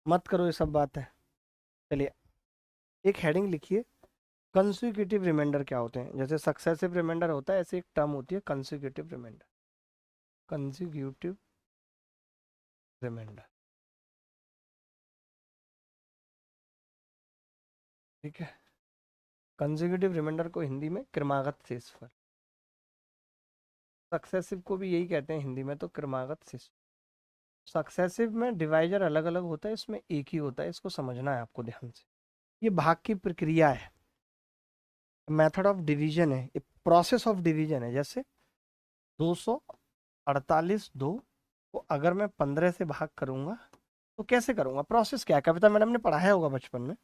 मत करो ये सब बातें। चलिए, एक हेडिंग लिखिए, कंसेक्यूटिव रिमाइंडर क्या होते हैं। जैसे सक्सेसिव रिमाइंडर होता है, ऐसे एक टर्म होती है कंसेक्यूटिव रिमाइंडर। कंसेक्यूटिव रिमाइंडर, ठीक है। कंसेक्यूटिव रिमाइंडर को हिंदी में क्रमागत शेषफल, सक्सेसिव को भी यही कहते हैं हिंदी में तो क्रमागत शेषफल। सक्सेसिव में डिवाइजर अलग अलग होता है, इसमें एक ही होता है, इसको समझना है आपको ध्यान से। ये भाग की प्रक्रिया है, मेथड ऑफ डिवीजन है, प्रोसेस ऑफ डिवीजन है। जैसे 248 2 को अगर मैं 15 से भाग करूंगा तो कैसे करूंगा, प्रोसेस क्या है। कविता मैडम ने पढ़ाया होगा बचपन में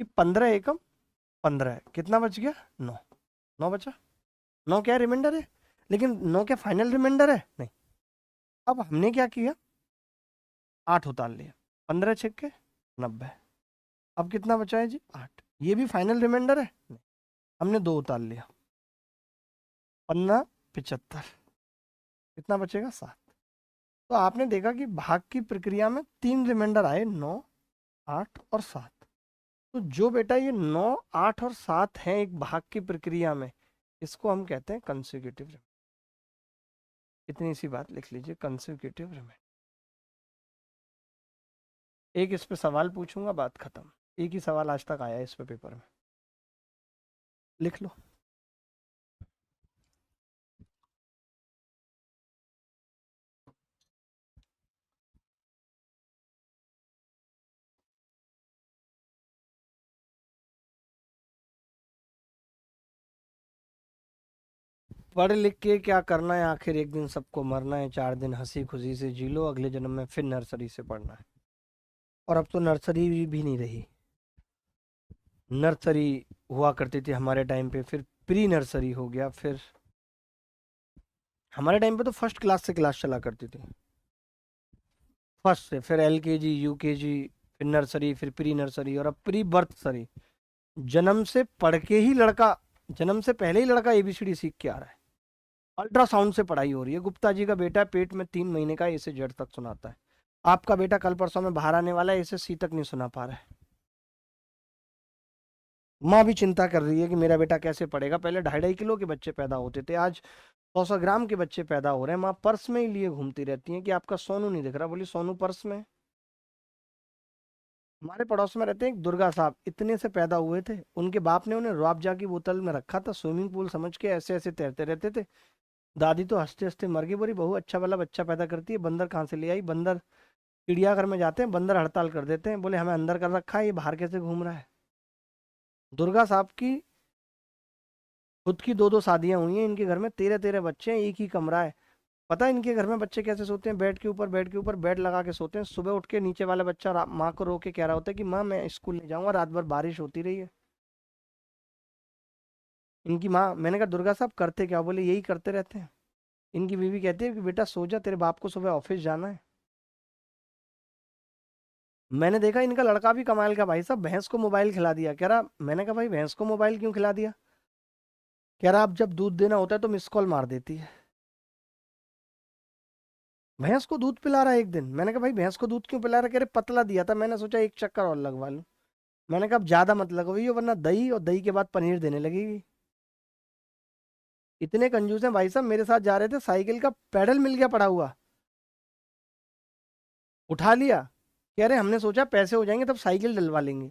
कि 15 एकम 15 है, कितना बच गया 9, 9 बचा। 9 क्या रिमाइंडर है, लेकिन 9 क्या फाइनल रिमाइंडर है, नहीं। अब हमने क्या किया, 8 उतार लिया, 15 छक्के 90। अब कितना बचा है जी 8, ये भी फाइनल रिमाइंडर है, नहीं। हमने 2 उतार लिया, 15 75, कितना बचेगा 7। तो आपने देखा कि भाग की प्रक्रिया में 3 रिमाइंडर आए, 9 8 और 7। तो जो बेटा ये 9 8 और 7 है एक भाग की प्रक्रिया में, इसको हम कहते हैं कंसेक्यूटिव रिमाइंडर। इतनी सी बात लिख लीजिए, कंसेक्यूटिव रिमाइंडर। एक इस पे सवाल पूछूंगा, बात खत्म। एक ही सवाल आज तक आया है इस पे पेपर में, लिख लो। पढ़ लिख के क्या करना है, आखिर एक दिन सबको मरना है। 4 दिन हंसी खुशी से जी लो, अगले जन्म में फिर नर्सरी से पढ़ना है। और अब तो नर्सरी भी नहीं रही। नर्सरी हुआ करती थी हमारे टाइम पे, फिर प्री नर्सरी हो गया, फिर हमारे टाइम पे तो फर्स्ट क्लास से क्लास चला करती थी। फर्स्ट से फिर LKG UKG, फिर नर्सरी, फिर प्री नर्सरी, और अब प्री बर्थ सरी। जन्म से पढ़ के ही लड़का, जन्म से पहले ही लड़का ABCD सीख के आ रहा है। अल्ट्रासाउंड से पढ़ाई हो रही है। गुप्ता जी का बेटा पेट में 3 महीने का, इसे जेड तक सुनाता है। आपका बेटा कल परसों में बाहर आने वाला है, इसे सी तक नहीं सुना पा रहा है। माँ भी चिंता कर रही है कि मेरा बेटा कैसे पढ़ेगा। पहले 2.5-2.5 किलो के बच्चे पैदा होते थे, आज 100-100 ग्राम के बच्चे पैदा हो रहे हैं। माँ पर्स में ही लिए घूमती रहती है कि आपका सोनू नहीं दिख रहा, बोली सोनू पर्स में। हमारे पड़ोस में रहते हैं एक दुर्गा साहब, इतने से पैदा हुए थे, उनके बाप ने उन्हें रुआबजा की बोतल में रखा था, स्विमिंग पूल समझ के ऐसे ऐसे तैरते रहते थे। दादी तो हंसते हंसते मर गई, बोली बहू अच्छा वाला बच्चा पैदा करती है, बंदर कहाँ से ले आई। बंदर चिड़ियाघर में जाते हैं, बंदर हड़ताल कर देते हैं, बोले हमें अंदर कर रखा है, ये बाहर कैसे घूम रहा है। दुर्गा साहब की खुद की 2-2 शादियां हुई हैं, इनके घर में 13-13 बच्चे हैं, एक ही कमरा है। पता है इनके घर में बच्चे कैसे सोते हैं, बेड के ऊपर, बेड के ऊपर बेड लगा के सोते हैं। सुबह उठ के नीचे वाला बच्चा माँ को रो के कह रहा होता है कि माँ मैं स्कूल नहीं जाऊंगा, रात भर बारिश होती रही है। इनकी माँ, मैंने कहा दुर्गा साहब करते क्या, बोले यही करते रहते हैं। इनकी बीवी कहती है कि बेटा सो जा, तेरे बाप को सुबह ऑफिस जाना है। मैंने देखा इनका लड़का भी कमाल का भाई साहब, भैंस को मोबाइल खिला दिया। कह रहा, मैंने कहा भाई भैंस को मोबाइल क्यों खिला दिया। कह रहा अब जब दूध देना होता है तो मिस कॉल मार देती है। भैंस को दूध पिला रहा है एक दिन। मैंने कहा भाई भैंस को दूध क्यों पिला रहा है। कह रहे पतला दिया था, मैंने सोचा एक चक्कर और लगवा लूं। मैंने कहा अब ज्यादा मत लगवाइए, वरना दही और दही के बाद पनीर देने लगेगी। इतने कंजूस हैं भाई साहब, मेरे साथ जा रहे थे, साइकिल का पैडल मिल गया पड़ा हुआ, उठा लिया। कह रहे हमने सोचा पैसे हो जाएंगे तब साइकिल डलवा लेंगे।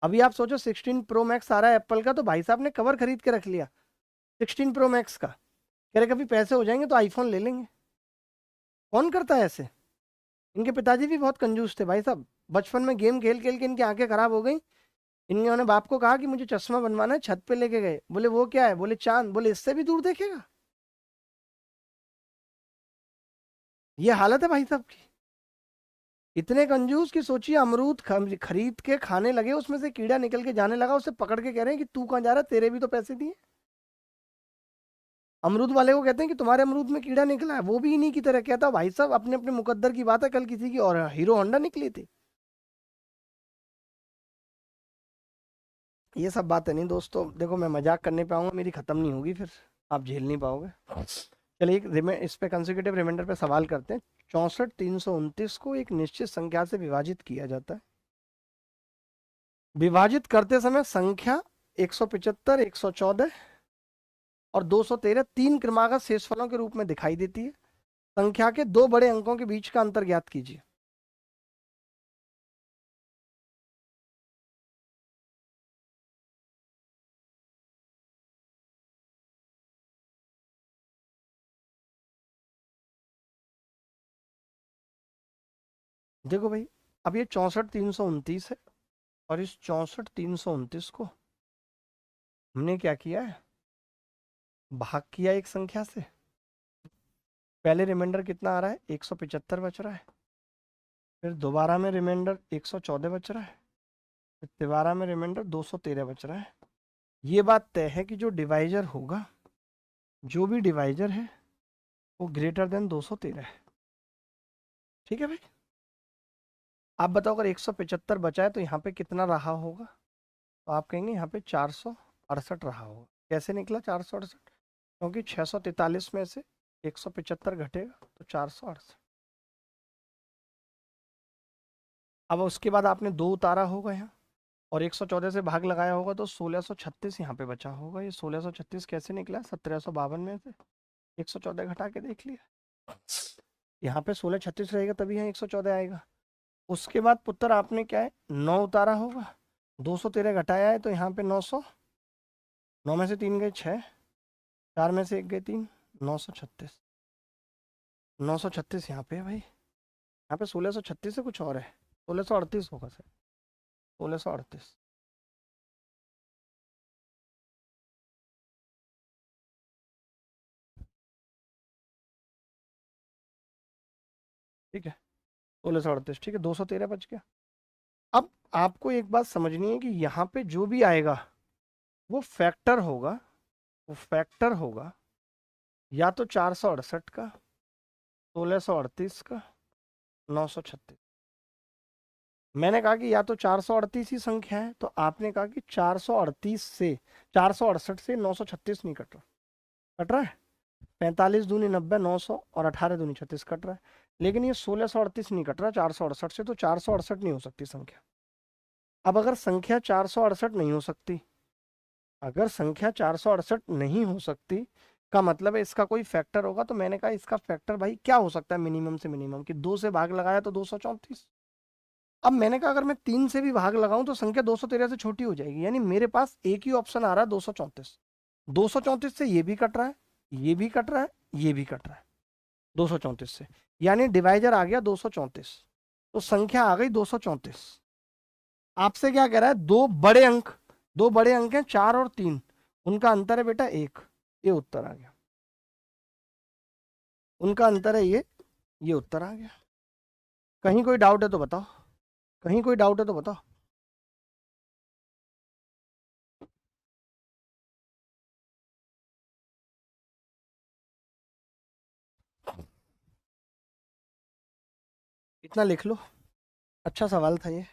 अभी आप सोचो 16 प्रो मैक्स आ रहा है एप्पल का, तो भाई साहब ने कवर खरीद के रख लिया 16 प्रो मैक्स का। कह रहे कभी पैसे हो जाएंगे तो आईफोन ले लेंगे। कौन करता है ऐसे। इनके पिताजी भी बहुत कंजूस थे भाई साहब। बचपन में गेम खेल खेल के इनकी आंखें खराब हो गई। इन्होंने बाप को कहा कि मुझे चश्मा बनवाना है, छत पे लेके गए, बोले वो क्या है, बोले चांद, बोले इससे भी दूर देखेगा। ये हालत है भाई साहब की। इतने कंजूस कि सोचिए अमरूद खरीद के खाने लगे, उसमें से कीड़ा निकल के जाने लगा, उसे पकड़ के कह रहे हैं कि तू कहाँ जा रहा है, तेरे भी तो पैसे दिए। अमरूद वाले को कहते हैं कि तुम्हारे अमरूद में कीड़ा निकला है, वो भी इन्हीं की तरह कहता भाई साहब अपने अपने मुकद्दर की बात है, कल किसी की और हीरो होंडा निकली थी। ये सब बातें नहीं दोस्तों, देखो मैं मजाक करने पे आऊंगा, मेरी खत्म नहीं होगी फिर, आप झेल नहीं पाओगे। चलिए इस पे कंसेक्यूटिव रिमाइंडर पे सवाल करते हैं। 64,329 को एक निश्चित संख्या से विभाजित किया जाता है। विभाजित करते समय संख्या 175, 114 और 213 तीन क्रमागत शेषफलों के रूप में दिखाई देती है। संख्या के दो बड़े अंकों के बीच का अंतर ज्ञात कीजिए। देखो भाई, अब ये 64,329 है, और इस 64,329 को हमने क्या किया है, भाग किया एक संख्या से। पहले रिमाइंडर कितना आ रहा है, 175 बच रहा है। फिर दोबारा में रिमाइंडर 114 बच रहा है। फिर तिबारा में रिमाइंडर 213 बच रहा है। ये बात तय है कि जो डिवाइजर होगा, जो भी डिवाइजर है, वो ग्रेटर देन 213 है। ठीक है भाई। आप बताओ अगर 175 बचा है तो यहाँ पे कितना रहा होगा, तो आप कहेंगे यहाँ पे 468 रहा होगा। कैसे निकला 468? क्योंकि 643 में से 175 घटेगा तो 468। अब उसके बाद आपने दो उतारा होगा यहाँ, और 114 से भाग लगाया होगा, तो 1636 यहाँ पे बचा होगा। ये 1636 कैसे निकला, 1752 में से 114 घटा के देख लिया। यहाँ पे 1636 रहेगा तभी यहाँ 114 आएगा। उसके बाद पुत्र आपने क्या है, 9 उतारा होगा, 213 घटाया है, तो यहाँ पे 900, 9 में से 3 गए 6, 4 में से 1 गए 3, 936। 936 यहाँ पे है भाई। यहाँ पे 1636 से कुछ और है, 1638 होगा सर, 1638। ठीक है, 1638, ठीक है, 213 बच गया। अब आपको एक बात समझनी है कि यहाँ पे जो भी आएगा वो फैक्टर होगा, वो फैक्टर होगा या तो 468 का, 1638 का, 936। मैंने कहा कि या तो 438 ही संख्या है, तो आपने कहा कि 438 से, 468 से 936 नहीं कट रहा। कट रहा है, 45 दूनी 90, 900 और 18 दूनी 36 कट रहा है। लेकिन ये 1638 नहीं कट रहा 468 से, तो 468 नहीं हो सकती संख्या। अब अगर संख्या 468 नहीं हो सकती, अगर संख्या 468 नहीं हो सकती का मतलब है इसका कोई फैक्टर होगा, तो मैंने कहा इसका फैक्टर भाई क्या हो सकता है मिनिमम से मिनिमम, कि 2 से भाग लगाया तो 234। अब मैंने कहा अगर मैं 3 से भी भाग लगाऊं तो संख्या 213 से छोटी हो जाएगी, यानी मेरे पास एक ही ऑप्शन आ रहा है 234। 234 से ये भी कट रहा है, ये भी कट रहा है, ये भी कट रहा है 234 से, यानी डिवाइजर आ गया 234। तो संख्या आ गई 234। आपसे क्या कह रहा है, दो बड़े अंक, दो बड़े अंक हैं 4 और 3, उनका अंतर है बेटा 1। ये उत्तर आ गया, उनका अंतर है ये उत्तर आ गया। कहीं कोई डाउट है तो बताओ, कहीं कोई डाउट है तो बताओ। इतना लिख लो, अच्छा सवाल था ये।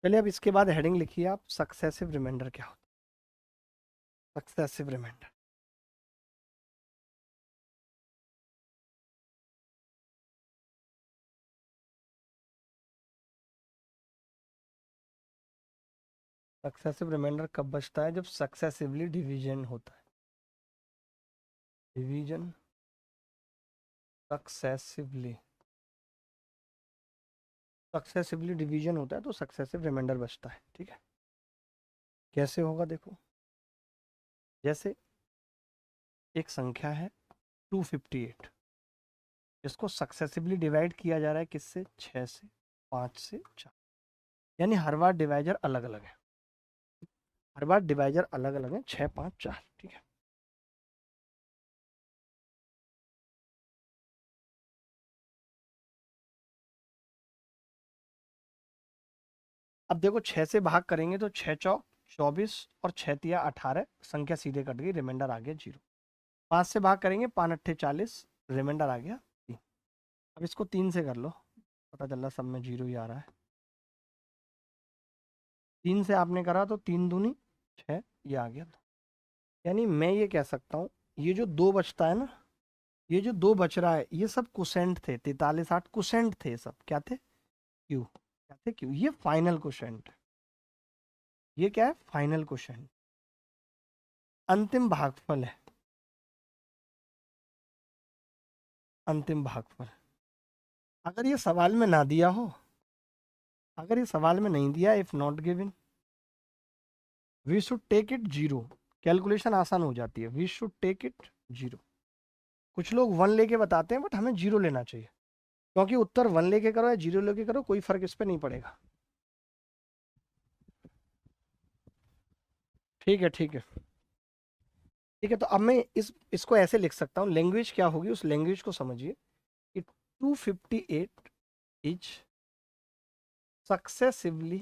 चलिए अब इसके बाद हेडिंग लिखिए आप, सक्सेसिव रिमाइंडर क्या होता है, सक्सेसिव रिमाइंडर। सक्सेसिव रिमाइंडर कब बचता है? जब सक्सेसिवली डिवीजन होता है। डिवीजन सक्सेसिवली, सक्सेसिवली डिवीजन होता है तो सक्सेसिव रिमाइंडर बचता है। ठीक है, कैसे होगा देखो। जैसे एक संख्या है 258, इसको सक्सेसिवली डिवाइड किया जा रहा है किससे? 6 से, 5 से, 4, यानी हर बार डिवाइजर अलग अलग है। हर बार डिवाइजर अलग अलग है, 6, 5, 4। ठीक है, अब देखो 6 से भाग करेंगे तो 6 चौक 24 और 6 तिया 18, संख्या सीधे कट गई, रिमाइंडर आ गया 0। 5 से भाग करेंगे, 5 अट्ठे 40, रिमाइंडर आ गया 3। अब इसको 3 से कर लो, पता चल रहा सब में 0 ही आ रहा है। 3 से आपने करा तो 3 दूनी 6, ये आ गया 2। यानी मैं ये कह सकता हूँ, ये जो 2 बचता है ना, ये जो 2 बच रहा है, ये सब कुसेंट थे। 43 8 कुसेंट थे, सब क्या थे? क्यू। क्या थे? क्यू। ये फाइनल क्वेश्चन है। ये क्या है? फाइनल क्वेश्चन, अंतिम भागफल है। अंतिम भागफल। अगर ये सवाल में ना दिया हो, अगर ये सवाल में नहीं दिया, if not given, we should take it 0। Calculation आसान हो जाती है। We should take it 0। कुछ लोग 1 लेके बताते हैं, बट हमें 0 लेना चाहिए, क्योंकि उत्तर 1 लेके करो या 0 लेके करो, कोई फर्क इस पे नहीं पड़ेगा। ठीक है, ठीक है, ठीक है। तो अब मैं इसको ऐसे लिख सकता हूँ। लैंग्वेज क्या होगी, उस लैंग्वेज को समझिए कि 258 is successively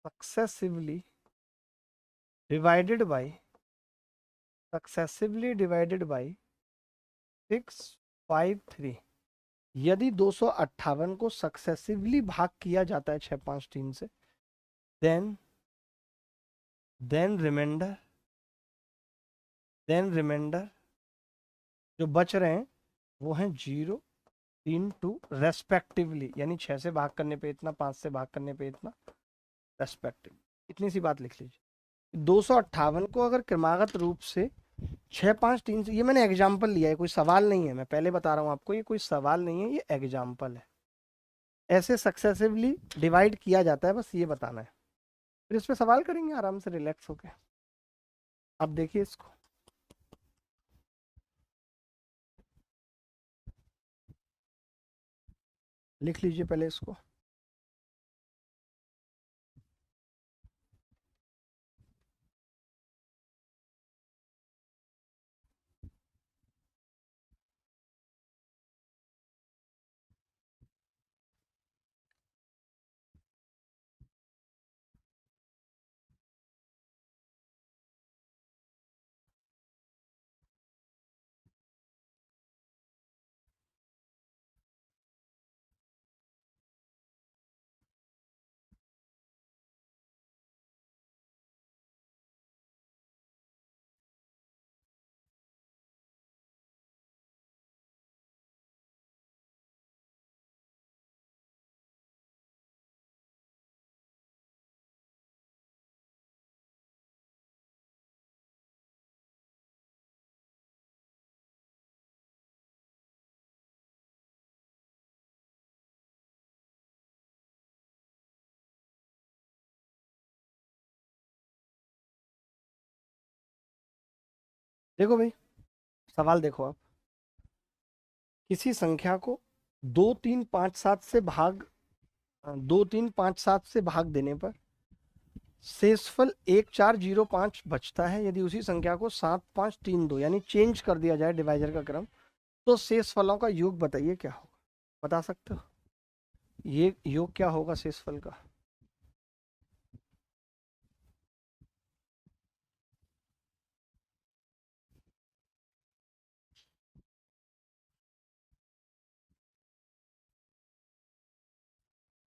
successively divided by successively divided by 653। यदि 258 को सक्सेसिवली भाग किया जाता है 6 5 3 से, then then remainder then remainder जो बच रहे हैं वो हैं 0, 3, 2 रेस्पेक्टिवली। यानी 6 से भाग करने पे इतना, 5 से भाग करने पे इतना, रेस्पेक्टिव। इतनी सी बात लिख लीजिए। 258 को अगर क्रमागत रूप से 6 5 3 से, ये मैंने एग्जाम्पल लिया है, कोई सवाल नहीं है, मैं पहले बता रहा हूँ आपको, ये कोई सवाल नहीं है, ये एग्जाम्पल है। ऐसे सक्सेसिवली डिवाइड किया जाता है, बस ये बताना है। फिर इस पे सवाल करेंगे आराम से रिलैक्स होके। अब देखिए इसको, लिख लीजिए पहले इसको। देखो भाई, सवाल देखो आप। किसी संख्या को 2 3 5 7 से भाग 2 3 5 7 से भाग देने पर शेषफल 1405 बचता है। यदि उसी संख्या को 7 5 3 2 यानी चेंज कर दिया जाए डिवाइजर का क्रम, तो शेषफलों का योग बताइए क्या होगा? बता सकते हो? ये योग क्या होगा शेषफल का?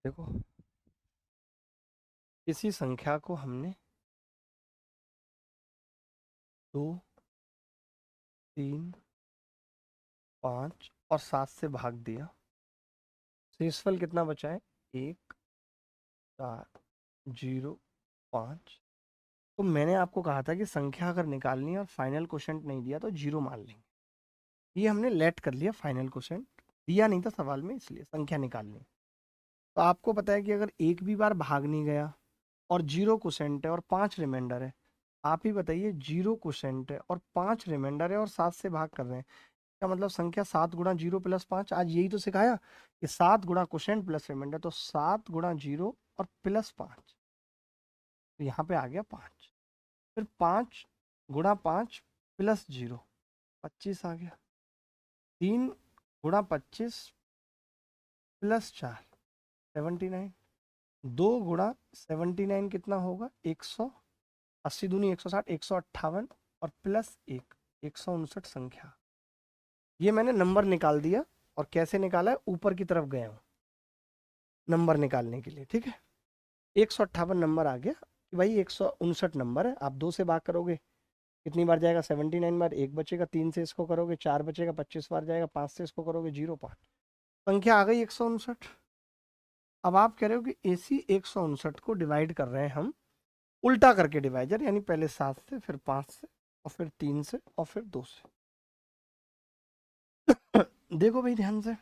देखो, किसी संख्या को हमने 2 3 5 और 7 से भाग दिया, शेषफल कितना बचा है? 1 4 0 5। तो मैंने आपको कहा था कि संख्या अगर निकालनी है और फाइनल क्वोशंट नहीं दिया तो 0 मान लेंगे। ये हमने लेट कर लिया, फाइनल क्वोशंट दिया नहीं था सवाल में, इसलिए संख्या निकालनी। तो आपको पता है कि अगर एक भी बार भाग नहीं गया और 0 क्वोशंट है और 5 रिमाइंडर है, आप ही बताइए 0 क्वोशंट है और 5 रिमाइंडर है और 7 से भाग कर रहे हैं, क्या मतलब संख्या 7 गुणा 0 प्लस 5। आज यही तो सिखाया कि 7 गुणा क्वोशंट प्लस रिमाइंडर, तो 7 गुणा 0 और प्लस 5, तो यहाँ पे आ गया 5। फिर 5 गुणा 5 प्लस 0, 25 आ गया। 3 गुणा 25 प्लस 4, 79। 2 गुणा 79 कितना होगा, 180 दूनी 160, 158 और प्लस 1, 159 संख्या। ये मैंने नंबर निकाल दिया, और कैसे निकाला है, ऊपर की तरफ गया हूँ नंबर निकालने के लिए, ठीक है। 158 नंबर आ गया कि भाई 159 नंबर है। आप 2 से भाग करोगे कितनी बार जाएगा, 79 बार, 1 बचेगा। 3 से इसको करोगे 4 बचेगा, 25 बार जाएगा। 5 से इसको करोगे 0, 5, संख्या आ गई 159। अब आप कह रहे हो कि इसी 159 को डिवाइड कर रहे हैं हम उल्टा करके डिवाइजर, यानी पहले 7 से, फिर 5 से, और फिर 3 से, और फिर 2 से। देखो भाई ध्यान से,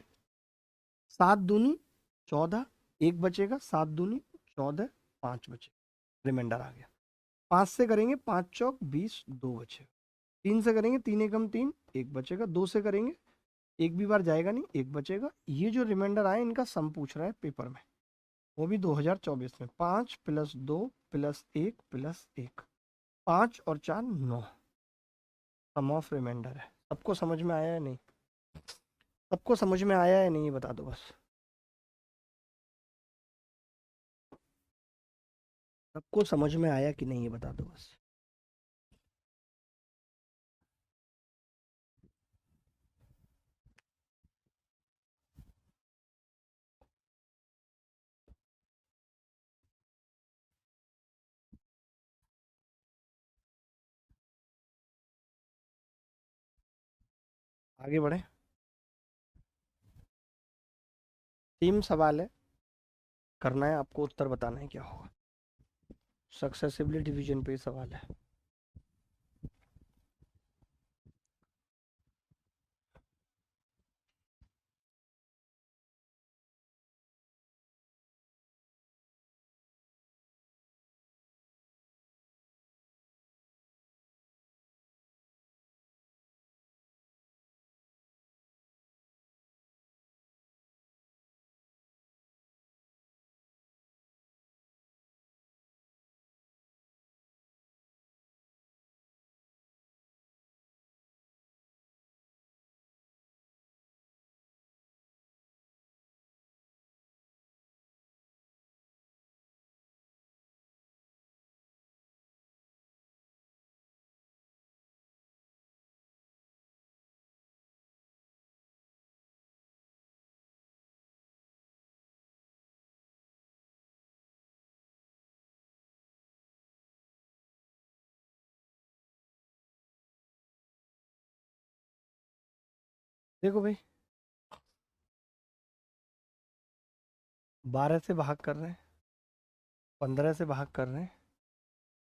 7 दूनी 14, 1 बचेगा। 7 दूनी 14, 5 बचे, रिमाइंडर आ गया। 5 से करेंगे 5 चौक 20, 2 बचे। 3 से करेंगे 3 एकम 3, 1 बचेगा। 2 से करेंगे एक भी बार जाएगा नहीं, 1 बचेगा। ये जो रिमाइंडर आए इनका सम पूछ रहा है पेपर में, वो भी 2024 में। 5 प्लस 2 प्लस 1 प्लस 1, 5 और 4 9, सम ऑफ रिमाइंडर है। सबको समझ में आया है नहीं, सबको समझ में आया है नहीं, ये बता दो बस। सबको समझ में आया कि नहीं, ये बता दो बस। आगे बढ़े। 3 सवाल है, करना है आपको, उत्तर बताना है क्या होगा। सक्सेसिवली डिवीजन पे ही सवाल है। देखो भाई, 12 से भाग कर रहे हैं, 15 से भाग कर रहे हैं,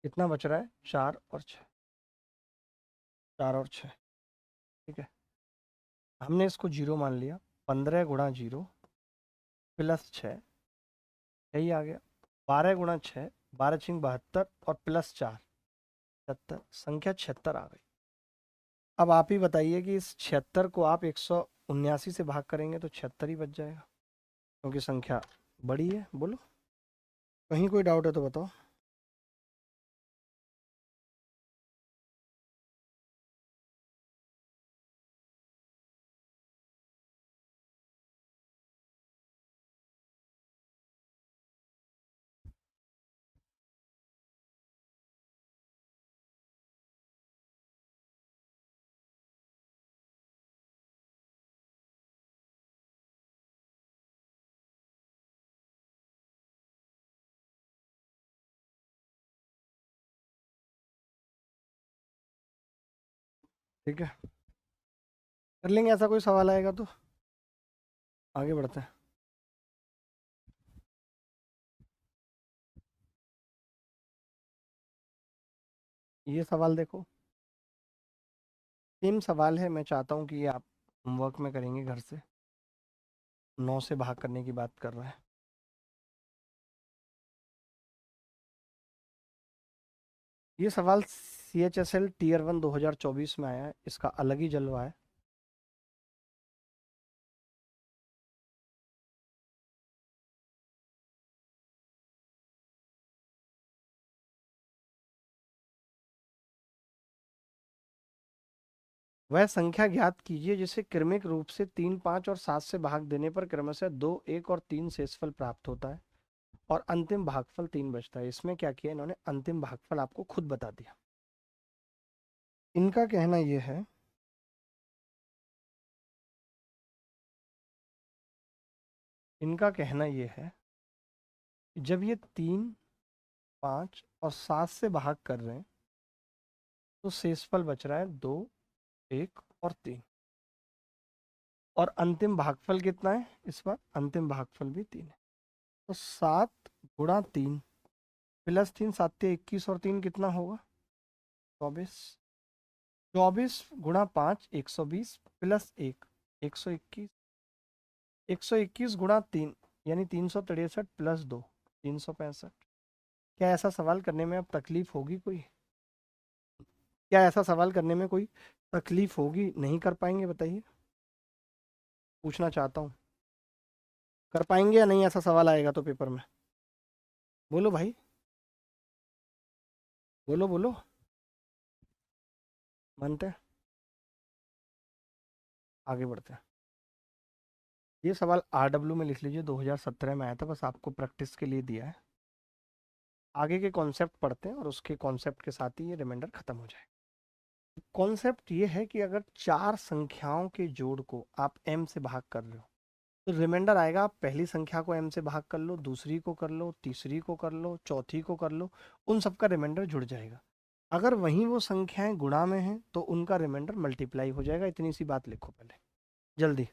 कितना बच रहा है, 4 और 6, 4 और 6, ठीक है। हमने इसको 0 मान लिया। 15 गुणा 0 प्लस 6, यही आ गया। 12 गुणा 6, 12 छिंग 72, और प्लस 4, 76, संख्या 76 आ गई। अब आप ही बताइए कि इस 76 को आप 179 से भाग करेंगे तो 76 ही बच जाएगा, क्योंकि संख्या बड़ी है। बोलो, कहीं कोई डाउट है तो बताओ। ठीक है, कर लेंगे। ऐसा कोई सवाल आएगा तो आगे बढ़ते हैं। ये सवाल देखो, सेम सवाल है। मैं चाहता हूँ कि ये आप होमवर्क में करेंगे घर से। 9 से भाग करने की बात कर रहा है। ये सवाल CHSL Tier 1 2024 में आया है, इसका अलग ही जलवा है। वह संख्या ज्ञात कीजिए जिसे क्रमिक रूप से 3, 5 और 7 से भाग देने पर क्रमशः 2, 1 और 3 शेषफल प्राप्त होता है और अंतिम भागफल 3 बचता है। इसमें क्या किया इन्होंने, अंतिम भागफल आपको खुद बता दिया। इनका कहना यह है, इनका कहना यह है कि जब ये 3, 5 और 7 से भाग कर रहे हैं तो शेषफल बच रहा है 2, 1 और 3, और अंतिम भागफल कितना है इस बार, अंतिम भागफल भी 3 है। तो 7 गुणा 3 प्लस 3, 7 21 और 3 कितना होगा, 24। 24 गुणा 5 120 प्लस 1 121, 121 गुणा 3 यानी 363 प्लस 2 365। क्या ऐसा सवाल करने में अब तकलीफ होगी कोई, क्या ऐसा सवाल करने में कोई तकलीफ होगी, नहीं कर पाएंगे बताइए, पूछना चाहता हूँ। कर पाएंगे या नहीं, ऐसा सवाल आएगा तो पेपर में, बोलो भाई, बोलो बोलो, मानते हैं। आगे बढ़ते हैं। ये सवाल RW में लिख लीजिए, 2017 में आया था, बस आपको प्रैक्टिस के लिए दिया है। आगे के कॉन्सेप्ट पढ़ते हैं और उसके कॉन्सेप्ट के साथ ही ये रिमाइंडर खत्म हो जाए। कॉन्सेप्ट ये है कि अगर 4 संख्याओं के जोड़ को आप m से भाग कर रहे हो तो रिमाइंडर आएगा, आप पहली संख्या को m से भाग कर लो, दूसरी को कर लो, तीसरी को कर लो, चौथी को कर लो, उन सबका रिमाइंडर जुड़ जाएगा। अगर वहीं वो संख्याएं गुणा में हैं तो उनका रिमाइंडर मल्टीप्लाई हो जाएगा। इतनी सी बात लिखो पहले जल्दी।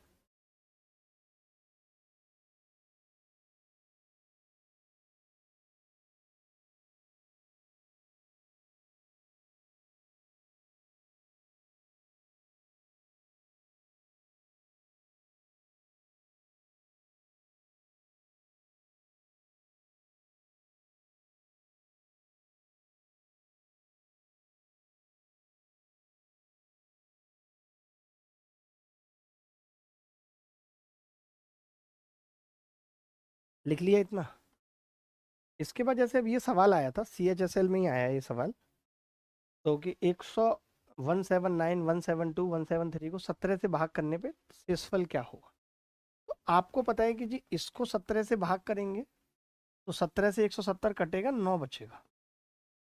लिख लिया इतना। इसके बाद जैसे अब ये सवाल आया था, CHSL में ही आया है ये सवाल, तो कि 100 179 172 173 को 17 से भाग करने पे शेषफल क्या होगा। तो आपको पता है कि जी इसको 17 से भाग करेंगे तो 17 से 170 कटेगा, 9 बचेगा।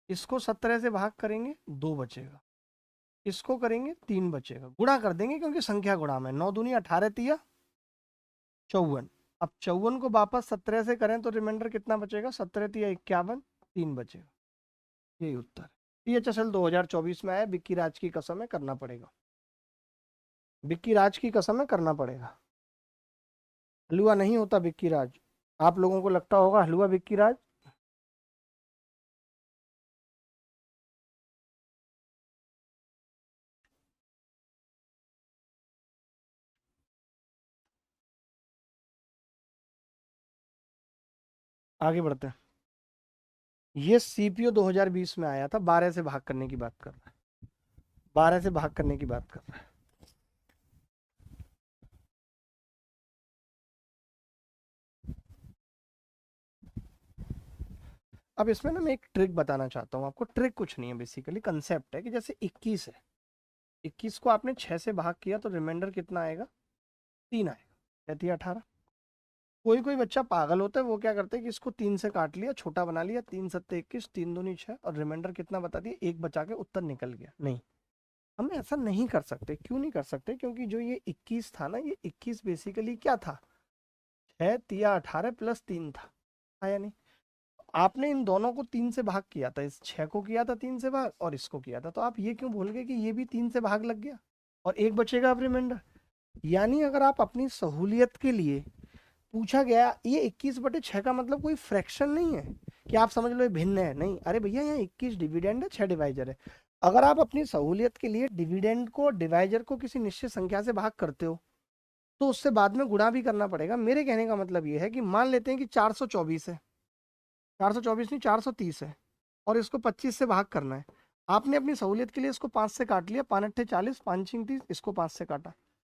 इसको 17 से भाग करेंगे 2 बचेगा। इसको करेंगे 3 बचेगा। गुणा कर देंगे क्योंकि संख्या गुणा में, 9 दूनी 18 तिया 54। अब 54 को वापस 17 से करें तो रिमाइंडर कितना बचेगा, 17 तिया 51, 3 बचेगा। यही उत्तर है। CHSL 2024 में आया, बिक्की राज की कसम है, करना पड़ेगा, बिक्की राज की कसम है, करना पड़ेगा। हलवा नहीं होता बिक्की राज, आप लोगों को लगता होगा हलवा बिक्की राज। आगे बढ़ते हैं। ये CPO 2020 में आया था, 12 से भाग करने की बात कर रहा है, 12 से भाग करने की बात कर रहा है। अब इसमें ना मैं एक ट्रिक बताना चाहता हूँ आपको। ट्रिक कुछ नहीं है, बेसिकली कंसेप्ट है कि जैसे 21 है, 21 को आपने 6 से भाग किया तो रिमाइंडर कितना आएगा, 3 आएगा, कहती है 18। कोई कोई बच्चा पागल होता है, वो क्या करते हैं कि इसको 3 से काट लिया, छोटा बना लिया, 3 सत्ते 21, 3 दूनी 6 और रिमाइंडर कितना बता दिया, 1 बचा के उत्तर निकल गया। नहीं, हम ऐसा नहीं कर सकते। क्यों नहीं कर सकते, क्योंकि जो ये 21 था ना, ये 21 बेसिकली क्या था, 6 तिया 18 प्लस 3 था या नहीं। आपने इन दोनों को 3 से भाग किया था, इस 6 को किया था 3 से भाग और इसको किया था, तो आप ये क्यों भूल गए कि ये भी 3 से भाग लग गया और 1 बचेगा अब रिमाइंडर। यानी अगर आप अपनी सहूलियत के लिए, पूछा गया ये 21/6 का मतलब कोई फ्रैक्शन नहीं है, कि आप समझ लो ये भिन्न है, नहीं, अरे भैया यहाँ 21 डिविडेंड है, 6 डिवाइजर है। अगर आप अपनी सहूलियत के लिए डिविडेंड को डिवाइजर को किसी निश्चित संख्या से भाग करते हो तो उससे बाद में गुणा भी करना पड़ेगा। मेरे कहने का मतलब ये है कि मान लेते हैं कि 424 है, 424 नहीं 430 है, और इसको 25 से भाग करना है। आपने अपनी सहूलियत के लिए इसको 5 से काट लिया, 5 अट्ठे 40, 5 छिंग 30, इसको 5 से काटा।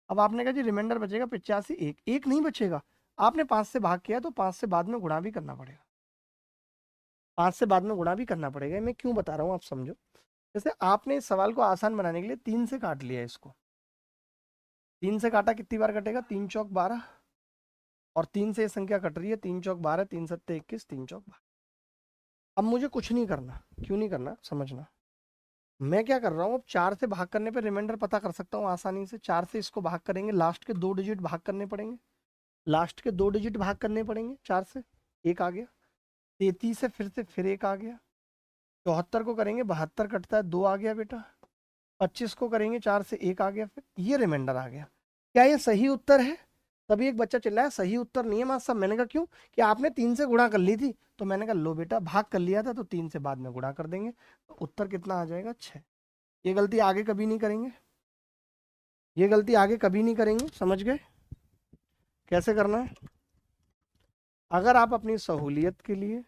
अब आपने कहा जी रिमाइंडर बचेगा 85, एक एक नहीं बचेगा, आपने 5 से भाग किया तो 5 से बाद में गुणा भी करना पड़ेगा, 5 से बाद में गुणा भी करना पड़ेगा। मैं क्यों बता रहा हूँ आप समझो। जैसे आपने इस सवाल को आसान बनाने के लिए 3 से काट लिया, इसको 3 से काटा, कितनी बार कटेगा, 3 चौक 12, और 3 से ये संख्या कट रही है, 3 चौक 12, 3 सत्ते 21, 3 चौक 12। अब मुझे कुछ नहीं करना, क्यों नहीं करना समझना। मैं क्या कर रहा हूँ, अब 4 से भाग करने पे रिमाइंडर पता कर सकता हूँ आसानी से। 4 से इसको भाग करेंगे, लास्ट के 2 डिजिट भाग करने पड़ेंगे, लास्ट के 2 डिजिट भाग करने पड़ेंगे 4 से, एक आ गया। 33 से फिर एक आ गया। 74 को करेंगे, 72 कटता है, 2 आ गया बेटा। 25 को करेंगे 4 से, एक आ गया, फिर ये रिमाइंडर आ गया। क्या ये सही उत्तर है? तभी एक बच्चा चिल्लाया सही उत्तर नहीं है मास्टर साहब। मैंने कहा क्यों? कि आपने 3 से गुणा कर ली थी। तो मैंने कहा लो बेटा, भाग कर लिया था तो 3 से बाद में गुणा कर देंगे, तो उत्तर कितना आ जाएगा, 6। ये गलती आगे कभी नहीं करेंगे, ये गलती आगे कभी नहीं करेंगे, समझ गए कैसे करना है? अगर आप अपनी सहूलियत के लिए,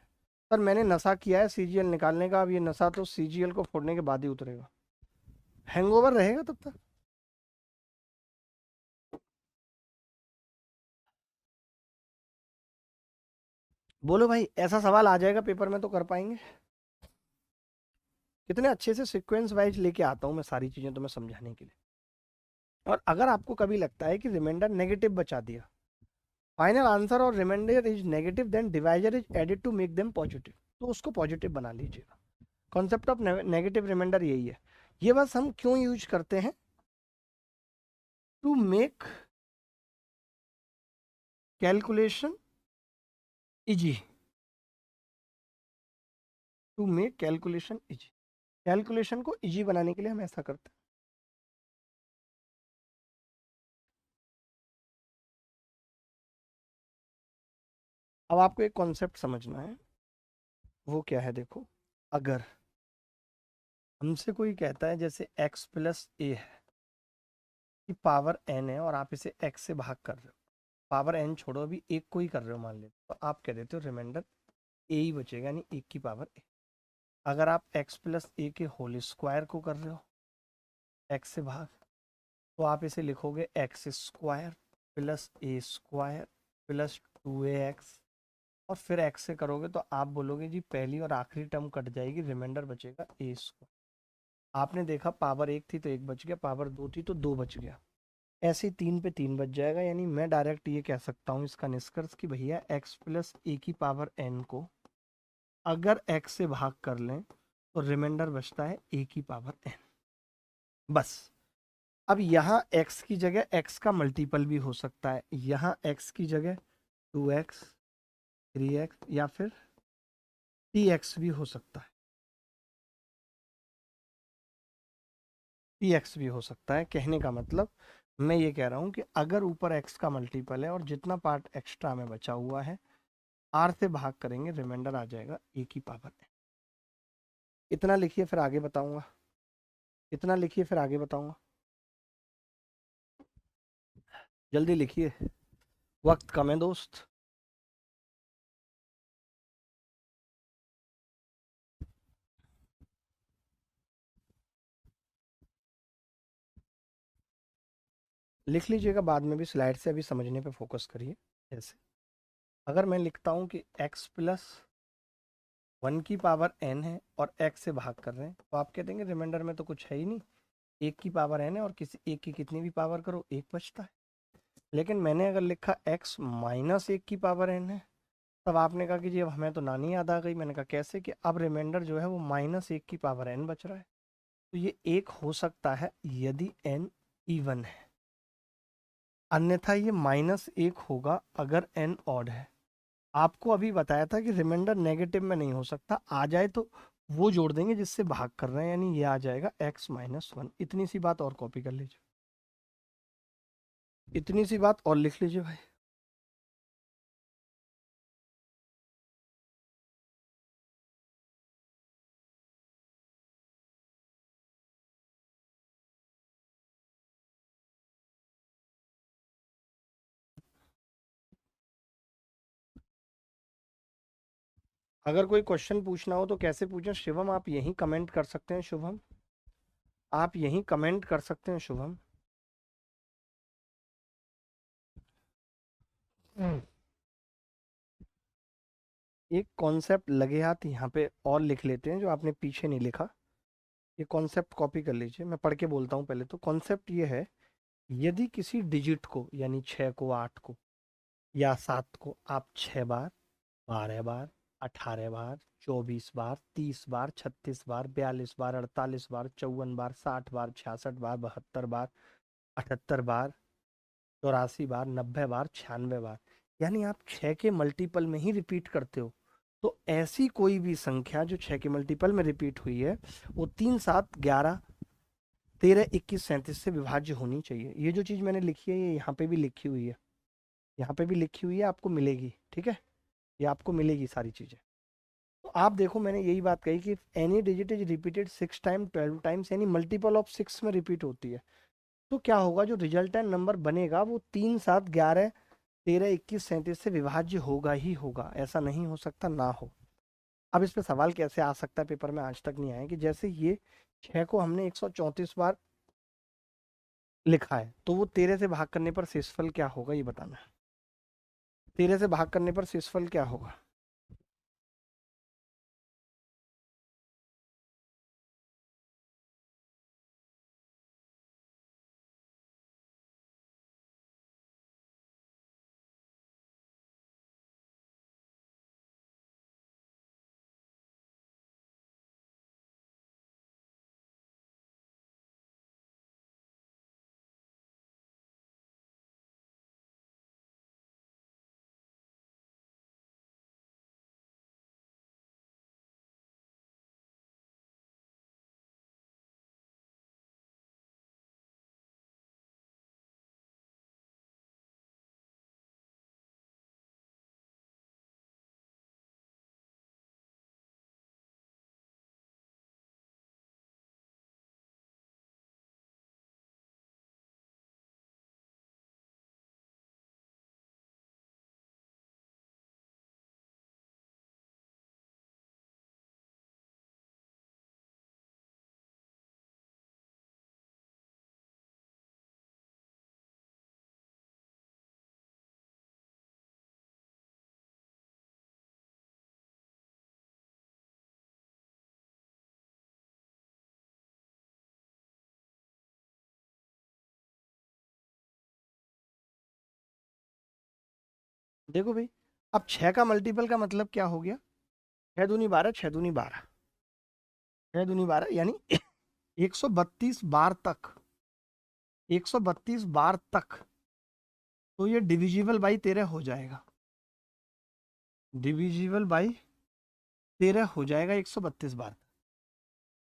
सर मैंने नशा किया है सीजीएल निकालने का, अब ये नशा तो सीजीएल को फोड़ने के बाद ही उतरेगा, हैंगओवर रहेगा तब तक। बोलो भाई, ऐसा सवाल आ जाएगा पेपर में तो कर पाएंगे? कितने अच्छे से सीक्वेंस वाइज लेके आता हूँ मैं सारी चीजें तुम्हें समझाने के लिए। और अगर आपको कभी लगता है कि रिमाइंडर नेगेटिव बचा दिया, फाइनल आंसर और remainder is negative, then divisor is added to make them positive, तो उसको पॉजिटिव बना लीजिएगा। कॉन्सेप्ट ऑफ नेगेटिव रिमाइंडर यही है। ये बस हम क्यों यूज करते हैं, to make calculation easy, to make calculation easy, calculation को इजी बनाने के लिए हम ऐसा करते हैं। अब आपको एक कॉन्सेप्ट समझना है, वो क्या है देखो। अगर हमसे कोई कहता है जैसे x प्लस ए है कि पावर n है, और आप इसे x से भाग कर रहे हो, पावर n छोड़ो, अभी एक को ही कर रहे हो मान लेते, तो आप कह देते हो रिमाइंडर ए ही बचेगा, यानी एक की पावर ए। अगर आप x प्लस ए के होल स्क्वायर को कर रहे हो x से भाग, तो आप इसे लिखोगे एक्स स्क्वायर प्लस ए स्क्वायर प्लस 2ax, और फिर x से करोगे तो आप बोलोगे जी पहली और आखिरी टर्म कट जाएगी, रिमाइंडर बचेगा ए स्क्वायर। आपने देखा पावर 1 थी तो 1 बच गया, पावर 2 थी तो 2 बच गया, ऐसे ही 3 पे 3 बच जाएगा। यानी मैं डायरेक्ट ये कह सकता हूँ इसका निष्कर्ष कि भैया x प्लस ए की पावर n को अगर x से भाग कर लें तो रिमाइंडर बचता है a की पावर n, बस। अब यहाँ x की जगह x का मल्टीपल भी हो सकता है, यहाँ x की जगह 2x 3x या फिर tx भी हो सकता है, tx भी हो सकता है। कहने का मतलब मैं ये कह रहा हूँ कि अगर ऊपर x का मल्टीपल है और जितना पार्ट एक्स्ट्रा में बचा हुआ है r से भाग करेंगे, रिमाइंडर आ जाएगा a की पावर n। इतना लिखिए फिर आगे बताऊंगा, इतना लिखिए फिर आगे बताऊंगा, जल्दी लिखिए, वक्त कम है दोस्त। लिख लीजिएगा बाद में भी स्लाइड से, अभी समझने पे फोकस करिए। जैसे अगर मैं लिखता हूँ कि x प्लस 1 की पावर n है और x से भाग कर रहे हैं, तो आप कह देंगे रिमाइंडर में तो कुछ है ही नहीं, एक की पावर n है और किसी एक की कितनी भी पावर करो एक बचता है। लेकिन मैंने अगर लिखा x माइनस 1 की पावर n है, तब आपने कहा कि जी अब हमें तो नानी याद आ गई। मैंने कहा कैसे? कि अब रिमाइंडर जो है वो माइनस 1 की पावर n बच रहा है, तो ये एक हो सकता है यदि n इवन है, अन्यथा ये माइनस 1 होगा अगर n ऑड है। आपको अभी बताया था कि रिमाइंडर नेगेटिव में नहीं हो सकता, आ जाए तो वो जोड़ देंगे जिससे भाग कर रहे हैं, यानी ये आ जाएगा x माइनस 1। इतनी सी बात और कॉपी कर लीजिए, इतनी सी बात और लिख लीजिए भाई। अगर कोई क्वेश्चन पूछना हो तो कैसे पूछें शिवम? आप यहीं कमेंट कर सकते हैं शुभम, आप यहीं कमेंट कर सकते हैं शुभम। एक कॉन्सेप्ट लगे हाथ यहाँ पे और लिख लेते हैं जो आपने पीछे नहीं लिखा। ये कॉन्सेप्ट कॉपी कर लीजिए, मैं पढ़ के बोलता हूँ पहले। तो कॉन्सेप्ट ये है, यदि किसी डिजिट को यानी 6 को, 8 को या 7 को आप 6 बार, 12 बार, 18 बार, 24 बार, 30 बार, 36 बार, 42 बार, 48 बार, 54 बार, 60 बार, 66 बार, 72 बार, 78 बार, 84 बार, 90 बार, 96 बार, यानी आप 6 के मल्टीपल में ही रिपीट करते हो, तो ऐसी कोई भी संख्या जो 6 के मल्टीपल में रिपीट हुई है वो 3, 7, 11, 13, 21, 37 से विभाज्य होनी चाहिए। ये जो चीज़ मैंने लिखी है ये यहाँ पे भी लिखी हुई है, यहाँ पे भी लिखी हुई है, आपको मिलेगी, ठीक है? ये आपको मिलेगी सारी चीज़ें। तो आप देखो, मैंने यही बात कही कि any digit is repeated 6 time, 12 times, यानी मल्टीपल ऑफ 6 में रिपीट होती है, तो क्या होगा, जो रिजल्टेंट नंबर बनेगा वो 3, 7, 11, 13, 21, 37 से विभाज्य होगा ही होगा, ऐसा नहीं हो सकता ना हो। अब इस पे सवाल कैसे आ सकता है पेपर में, आज तक नहीं आया, कि जैसे ये 6 को हमने 134 बार लिखा है, तो वो 13 से भाग करने पर शेषफल क्या होगा ये बताना है। 13 से भाग करने पर शेषफल क्या होगा? देखो भाई, अब 6 का मल्टीपल का मतलब क्या हो गया? 6 दूनी 12, 6 दूनी 12, 6 दूनी 12, यानी 132 बार तक, 132 बार तक, तो ये डिविजिबल बाई 13 हो जाएगा, डिविजिबल बाई 13 हो जाएगा 132 बार।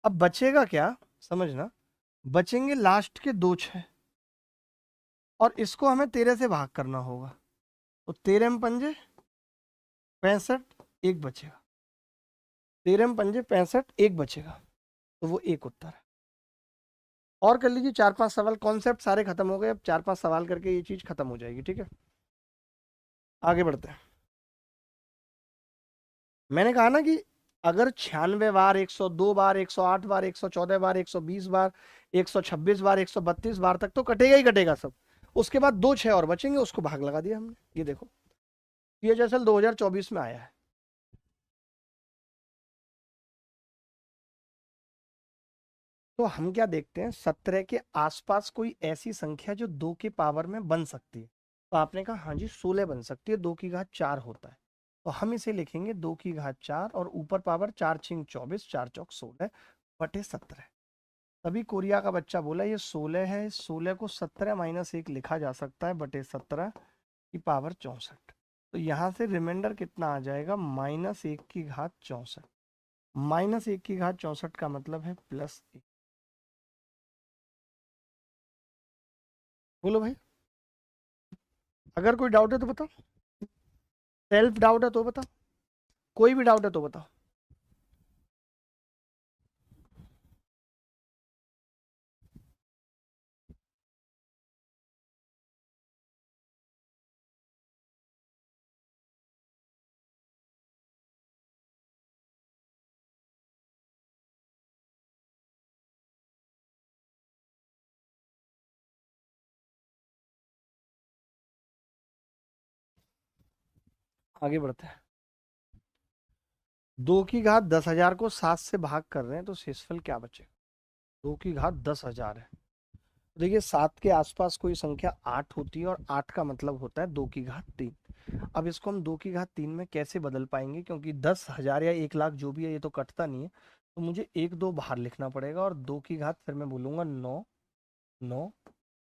अब बचेगा क्या, समझना, बचेंगे लास्ट के 2 6, और इसको हमें 13 से भाग करना होगा, तो 13 में पंजे 65, एक बचेगा, 13 में पंजे 65, एक बचेगा, तो वो एक उत्तर है। और कर लीजिए 4-5 सवाल, कॉन्सेप्ट सारे खत्म हो गए, अब 4-5 सवाल करके ये चीज खत्म हो जाएगी, ठीक है? आगे बढ़ते हैं। मैंने कहा ना कि अगर 96 बार, 102 बार, 108 बार, 114 बार, 120 बार, 126 बार, 132 बार तक तो कटेगा ही कटेगा सब, उसके बाद 2 6 और बचेंगे, उसको भाग लगा दिया हमने। ये देखो, PHSL 2024 में आया है। तो हम क्या देखते हैं, 17 के आसपास कोई ऐसी संख्या जो 2 के पावर में बन सकती है, तो आपने कहा हाँ जी 16 बन सकती है, 2 की घात 4 होता है, तो हम इसे लिखेंगे 2 की घात 4, और ऊपर पावर 4 छिंग 24, 4 चौक 16 बटे 17। तभी कोरिया का बच्चा बोला ये 16 है, 16 को 17 माइनस 1 लिखा जा सकता है बटे 17 की पावर 64। तो यहाँ से रिमाइंडर कितना आ जाएगा, -1 की घात 64। -1 की घात 64 का मतलब है +1। बोलो भाई, अगर कोई डाउट है तो बताओ, सेल्फ डाउट है तो बताओ, कोई भी डाउट है तो बताओ। आगे बढ़ते हैं। 2 की घात 10,000 को 7 से भाग कर रहे हैं तो शेषफल क्या बचेगा? 2 की घात 10,000 है। देखिए 7 के आसपास कोई संख्या 8 होती है और 8 का मतलब होता है 2 की घात 3। अब इसको हम 2 की घात 3 में कैसे बदल पाएंगे, क्योंकि 10,000 या 1 लाख जो भी है ये तो कटता नहीं है, तो मुझे 1 2 बाहर लिखना पड़ेगा और 2 की घात फिर मैं बोलूंगा 9 9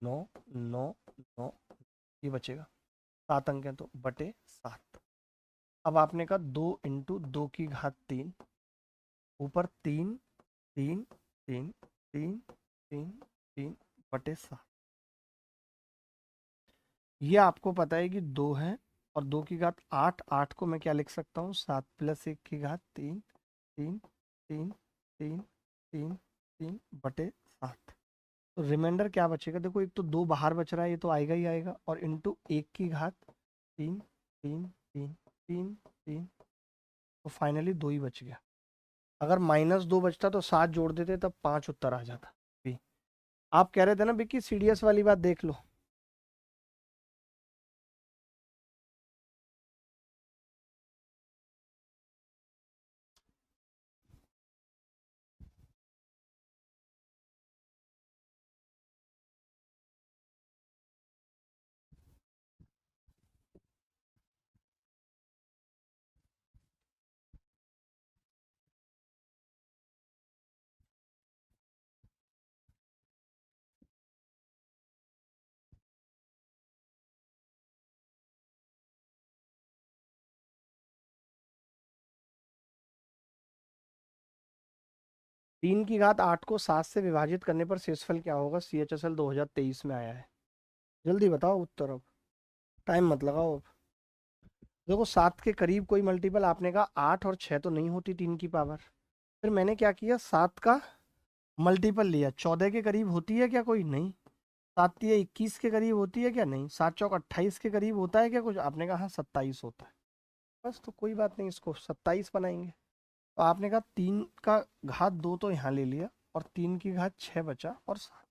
9 9 9, ये बचेगा। 7 अंक है तो बटे 7। अब आपने कहा 2 × 2 की घात 3, ऊपर 3 3 3 3 3 3 बटे 7। ये आपको पता है कि 2 है और 2 की घात 8, 8 को मैं क्या लिख सकता हूँ 7 + 1 की घात 3 3 3 3 3 3 बटे 7। तो रिमाइंडर क्या बचेगा? देखो एक तो 2 बाहर बच रहा है, ये तो आएगा ही आएगा, और इंटू 1 की घात 3 3 3 3 3, तो फाइनली 2 ही बच गया। अगर -2 बचता तो 7 जोड़ देते तब 5 उत्तर आ जाता। भी आप कह रहे थे ना विक्की सीडीएस वाली बात देख लो। तीन की घात 8 को 7 से विभाजित करने पर शेषफल क्या होगा? CHSL 2023 में आया है। जल्दी बताओ उत्तर अब, टाइम मत लगाओ अब। देखो 7 के करीब कोई मल्टीपल आपने कहा 8 और 6 तो नहीं होती 3 की पावर। फिर मैंने क्या किया 7 का मल्टीपल लिया, 14 के करीब होती है क्या कोई? नहीं। 7 × 21 के करीब होती है क्या? नहीं। 7 × 4 = 28 के करीब होता है क्या कुछ? आपने कहा हाँ 27 होता है। बस तो कोई बात नहीं, इसको 27 बनाएंगे। तो आपने कहा 3 का घात 2 तो यहाँ ले लिया और 3 की घात 6 बचा और 7।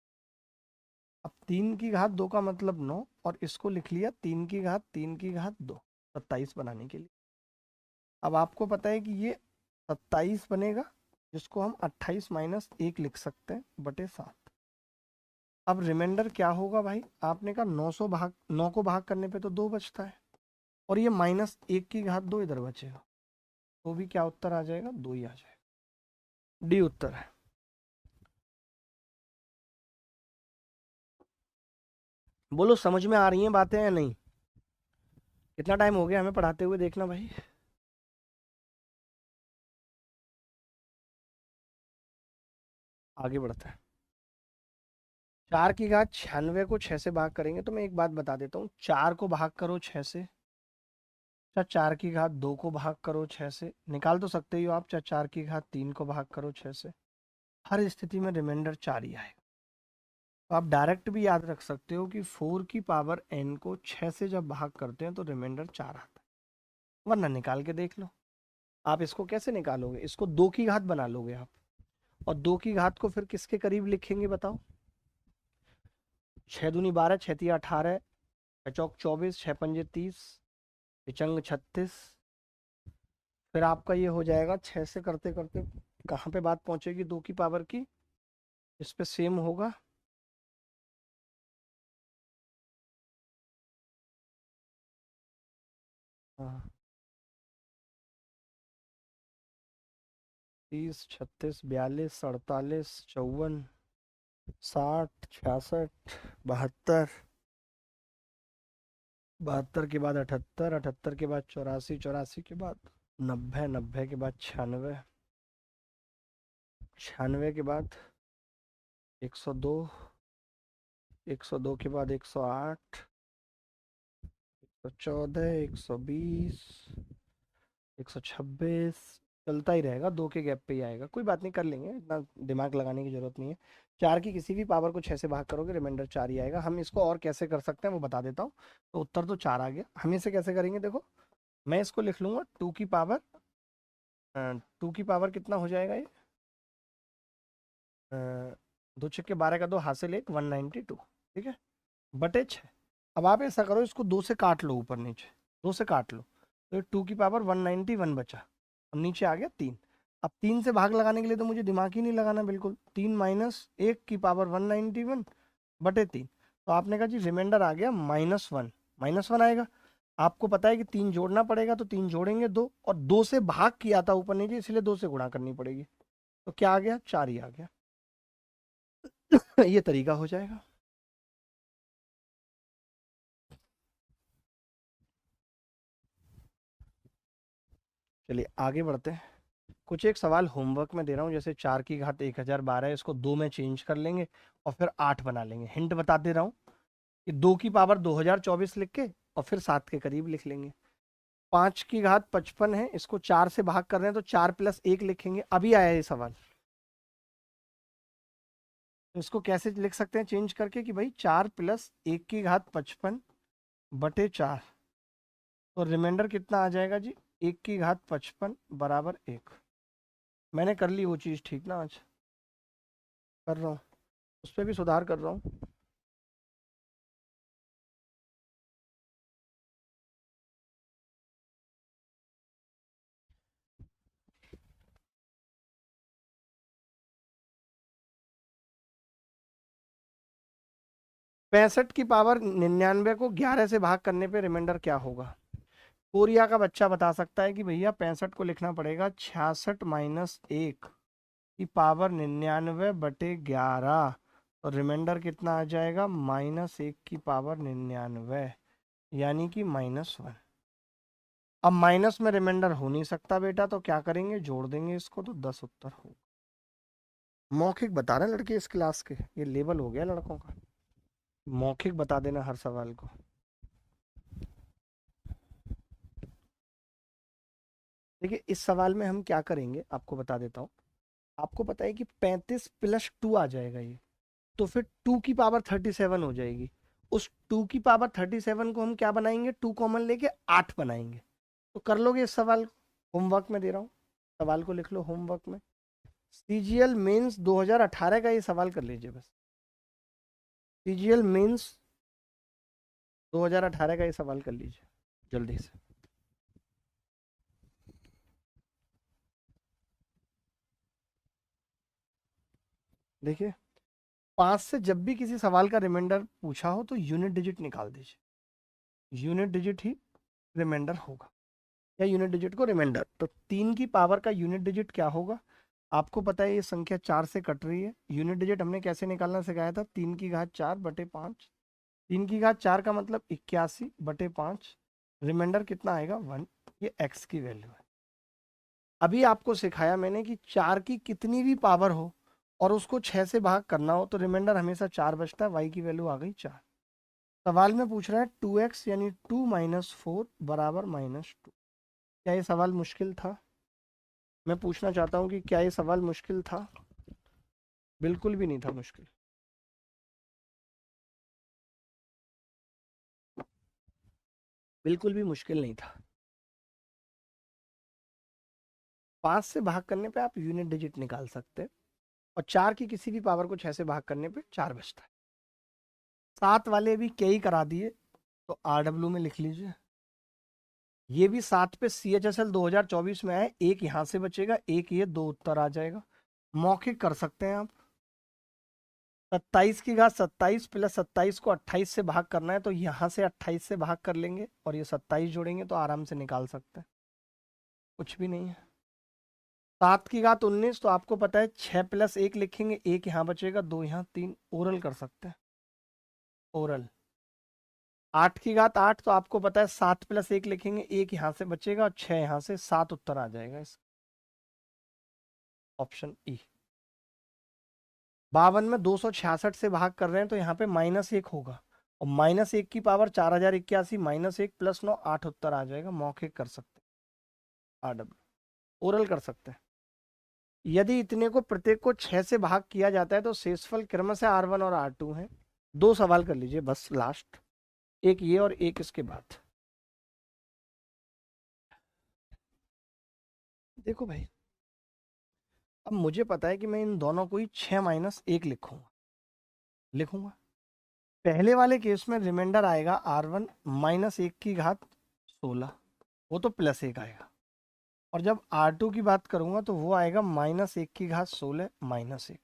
अब 3 की घात 2 का मतलब 9 और इसको लिख लिया 3 की घात 2 27 बनाने के लिए। अब आपको पता है कि ये 27 बनेगा, जिसको हम 28 - 1 लिख सकते हैं बटे 7। अब रिमाइंडर क्या होगा भाई? आपने कहा 9 को भाग करने पे तो 2 बचता है और ये -1 की घात 2 इधर बचेगा, तो भी क्या उत्तर आ जाएगा? 2 ही आ जाएगा। डी उत्तर है। बोलो समझ में आ रही हैं बातें या नहीं? कितना टाइम हो गया हमें पढ़ाते हुए देखना भाई। आगे बढ़ते हैं। 4 की घात 96 को 6 से भाग करेंगे तो मैं एक बात बता देता हूँ, 4 को भाग करो 6 से, चाहे 4 की घात 2 को भाग करो 6 से, निकाल तो सकते ही हो आप, चाहे 4 की घात 3 को भाग करो 6 से, हर स्थिति में रिमाइंडर 4 ही आएगा। तो आप डायरेक्ट भी याद रख सकते हो कि 4 की पावर n को 6 से जब भाग करते हैं तो रिमाइंडर 4 आता है, वरना निकाल के देख लो। आप इसको कैसे निकालोगे? इसको 2 की घात बना लोगे आप, और 2 की घात को फिर किसके करीब लिखेंगे बताओ? 6 दूनी 12, 6 तिया 18, 6 चौक 24, 6 पंजे 30, पिचंग 36। फिर आपका ये हो जाएगा 6 से करते करते कहाँ पे बात पहुंचेगी 2 की पावर की? इस पे सेम होगा। हाँ, 30, 36, 42, 48, 54, 60, 66, 72, 72 के बाद 78, 78 के बाद 84, 84 के बाद 90, 90 के बाद 96, 96 के बाद 102, 102 के बाद 108, 114, 120, 126, चलता ही रहेगा, 2 के गैप पे ही आएगा। कोई बात नहीं, कर लेंगे, इतना दिमाग लगाने की जरूरत नहीं है। 4 की किसी भी पावर को 6 से भाग करोगे रिमाइंडर 4 ही आएगा। हम इसको और कैसे कर सकते हैं वो बता देता हूँ। तो उत्तर तो 4 आ गया, हम इसे कैसे करेंगे देखो, मैं इसको लिख लूंगा 2 की पावर कितना हो जाएगा ये? 2 × 6 = 12 का 2 हासिल 1, 192, ठीक है, बटे 6। अब आप ऐसा करो इसको 2 से काट लो, ऊपर नीचे 2 से काट लो, तो 2 की पावर 191 बचा और नीचे आ गया 3। अब 3 से भाग लगाने के लिए तो मुझे दिमाग ही नहीं लगाना बिल्कुल। 3 माइनस 1 की पावर 191 बटे 3, तो आपने कहा जी रिमाइंडर आ गया -1। -1 आएगा। आपको पता है कि 3 जोड़ना पड़ेगा, तो 3 जोड़ेंगे 2, और 2 से भाग किया था ऊपर नीचे, इसलिए 2 से गुणा करनी पड़ेगी। तो क्या आ गया, 4 ही आ गया। ये तरीका हो जाएगा। चलिए आगे बढ़ते हैं। कुछ एक सवाल होमवर्क में दे रहा हूँ, जैसे 4 की घात 1012 है, इसको 2 में चेंज कर लेंगे और फिर 8 बना लेंगे। हिंट बता दे रहा हूँ कि 2 की पावर 2024 लिख के और फिर 7 के करीब लिख लेंगे। 5 की घात 55 है, इसको 4 से भाग कर रहे हैं तो 4 + 1 लिखेंगे। अभी आया ये सवाल, तो इसको कैसे लिख सकते हैं चेंज करके कि भाई 4 + 1 की घात 55 बटे 4, तो रिमाइंडर कितना आ जाएगा जी, 1 की घात 55 बराबर 1। मैंने कर ली वो चीज़ ठीक ना, आज कर रहा हूँ, उस पर भी सुधार कर रहा हूँ। पैंसठ की पावर 99 को 11 से भाग करने पे रिमाइंडर क्या होगा। कोरिया का बच्चा बता सकता है कि भैया 65 को लिखना पड़ेगा 66 माइनस 1 की पावर 99 बटे 11, और रिमाइंडर कितना आ जाएगा, -1 की पावर 99, यानी कि -1। अब माइनस में रिमाइंडर हो नहीं सकता बेटा, तो क्या करेंगे, जोड़ देंगे इसको, तो 10 उत्तर हो। मौखिक बता रहे हैं लड़के इस क्लास के, ये लेवल हो गया लड़कों का। मौखिक बता देना हर सवाल को। देखिए इस सवाल में हम क्या करेंगे आपको बता देता हूँ। आपको पता है कि 35 + 2 आ जाएगा ये, तो फिर 2 की पावर 37 हो जाएगी। उस 2 की पावर 37 को हम क्या बनाएंगे, 2 कॉमन लेके 8 बनाएंगे। तो कर लोगे इस सवाल, होमवर्क में दे रहा हूँ, सवाल को लिख लो होमवर्क में। सीजीएल मेंस 2018 का ये सवाल कर लीजिए बस। सीजीएल मेंस 2018 का ये सवाल कर लीजिए जल्दी से। देखिए 5 से जब भी किसी सवाल का रिमाइंडर पूछा हो तो यूनिट डिजिट निकाल दीजिए, यूनिट डिजिट ही रिमाइंडर होगा, या यूनिट डिजिट को रिमाइंडर। तो 3 की पावर का यूनिट डिजिट क्या होगा, आपको पता है ये संख्या 4 से कट रही है। यूनिट डिजिट हमने कैसे निकालना सिखाया था, 3 की घात 4 बटे 5। 3 की घात 4 का मतलब 81 बटे 5, रिमाइंडर कितना आएगा 1। ये एक्स की वैल्यू है। अभी आपको सिखाया मैंने कि 4 की कितनी भी पावर हो और उसको 6 से भाग करना हो तो रिमाइंडर हमेशा 4 बचता है। वाई की वैल्यू आ गई 4। सवाल में पूछ रहा है 2x यानी 2 - 4 बराबर -2। क्या ये सवाल मुश्किल था, मैं पूछना चाहता हूँ कि क्या ये सवाल मुश्किल था। बिल्कुल भी नहीं था मुश्किल, बिल्कुल भी मुश्किल नहीं था। 5 से भाग करने पे आप यूनिट डिजिट निकाल सकते हैं, और 4 की किसी भी पावर को 6 से भाग करने पे 4 बचता है। 7 वाले भी कई करा दिए, तो RW में लिख लीजिए। ये भी 7 पे CHSL 2024 में आए, एक यहाँ से बचेगा, एक ये, 2 उत्तर आ जाएगा। मौखिक कर सकते हैं आप। 27 की घात 27 + 27 को 28 से भाग करना है, तो यहाँ से 28 से भाग कर लेंगे और ये 27 जोड़ेंगे तो आराम से निकाल सकते हैं, कुछ भी नहीं है। 7 की घात 19, तो आपको पता है 6 + 1 लिखेंगे, एक यहाँ बचेगा, 2 यहाँ, 3। ओरल कर सकते हैं, ओरल। 8 की घात 8, तो आपको पता है 7 + 1 लिखेंगे, एक यहाँ से बचेगा और 6 यहाँ से, 7 उत्तर आ जाएगा इस ऑप्शन ई। 52 में 266 से भाग कर रहे हैं, तो यहाँ पे -1 होगा, और -1 की पावर 4081, -1 + 9, 8 उत्तर आ जाएगा। मौखिक कर सकते हैं, RW। ओरल कर सकते हैं। यदि इतने को प्रत्येक को 6 से भाग किया जाता है तो शेषफल क्रमशः R1 और R2 है। 2 सवाल कर लीजिए बस लास्ट, एक ये और एक इसके बाद। देखो भाई, अब मुझे पता है कि मैं इन दोनों को ही 6 - 1 लिखूंगा, लिखूंगा। पहले वाले केस में रिमाइंडर आएगा R1 -1 की घात 16, वो तो +1 आएगा। और जब R2 की बात करूंगा तो वो आएगा -1⁻16 -1।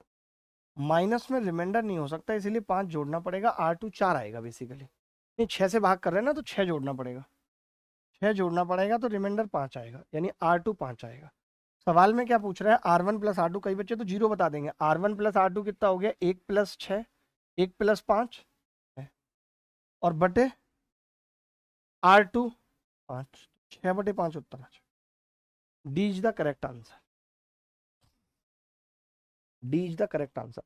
माइनस में रिमाइंडर नहीं हो सकता, इसीलिए 5 जोड़ना पड़ेगा। R2 4 आएगा बेसिकली। नहीं, 6 से भाग कर रहे हैं ना, तो 6 जोड़ना पड़ेगा। 6 जोड़ना पड़ेगा तो रिमाइंडर 5 आएगा, यानी R2 5 आएगा। सवाल में क्या पूछ रहा है, R1 + R2। कई बच्चे तो 0 बता देंगे। R1 + R2 कितना हो गया, 1 + 6, 1 + 5 है, और बटे R2 5, 6/5 उत्तर आ जाएगा। D is the correct answer. D is the correct answer.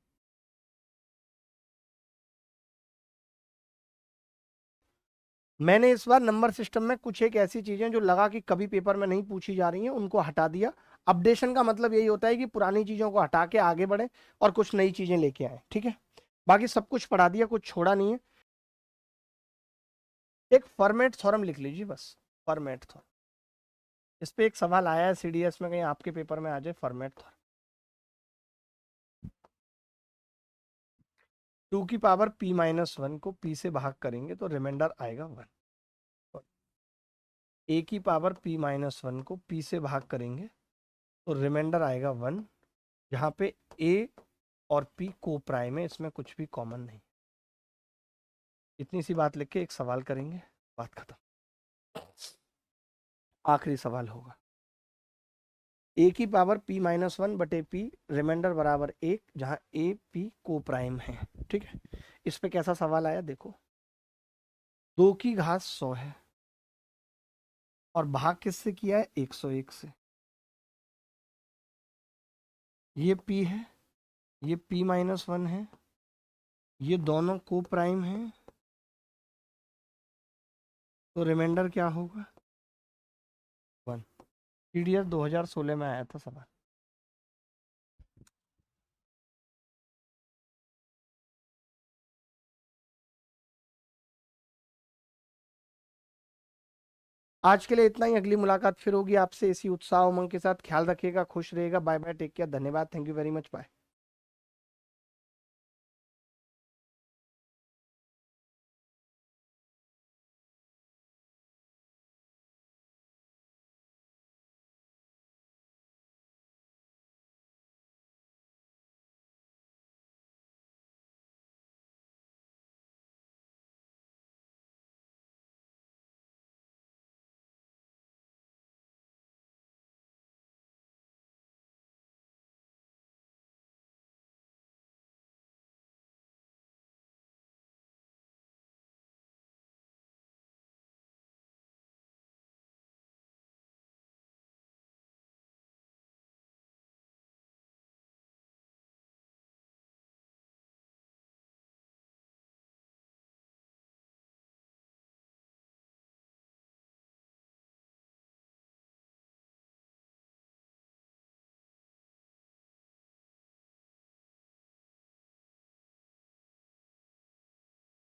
मैंने इस बार नंबर सिस्टम में कुछ एक ऐसी चीजें जो लगा कि कभी पेपर में नहीं पूछी जा रही हैं उनको हटा दिया। अपडेशन का मतलब यही होता है कि पुरानी चीजों को हटा के आगे बढ़े और कुछ नई चीजें लेके आए, ठीक है। बाकी सब कुछ पढ़ा दिया, कुछ छोड़ा नहीं है। एक फॉर्मेट थ्योरम लिख लीजिए बस, फॉर्मेट थ्योरम। इस पे एक सवाल आया है सीडीएस में, कहीं आपके पेपर में आ जाए। फॉर्मेट थ्योरम, 2 की पावर p-1 को p से भाग करेंगे तो रिमाइंडर आएगा 1। a की पावर p-1 को p से भाग करेंगे तो रिमाइंडर आएगा 1। जहाँ पे a और p को प्राइम है, इसमें कुछ भी कॉमन नहीं। इतनी सी बात लिख के एक सवाल करेंगे, बात खत्म। आखिरी सवाल होगा, a की पावर p-1 बटे p, रिमाइंडर बराबर 1, जहाँ a p को प्राइम है, ठीक है। इस पे कैसा सवाल आया देखो। 2 की घात 100 है और भाग किससे किया है, 101 से। ये p है, ये p-1 है, ये दोनों को प्राइम है, तो रिमाइंडर क्या होगा, 1। सीडीएस 2016 में आया था सवाल। आज के लिए इतना ही। अगली मुलाकात फिर होगी आपसे इसी उत्साह उमंग के साथ। ख्याल रखिएगा, खुश रहिएगा। बाय बाय, टेक केयर, धन्यवाद, thank you very much, bye.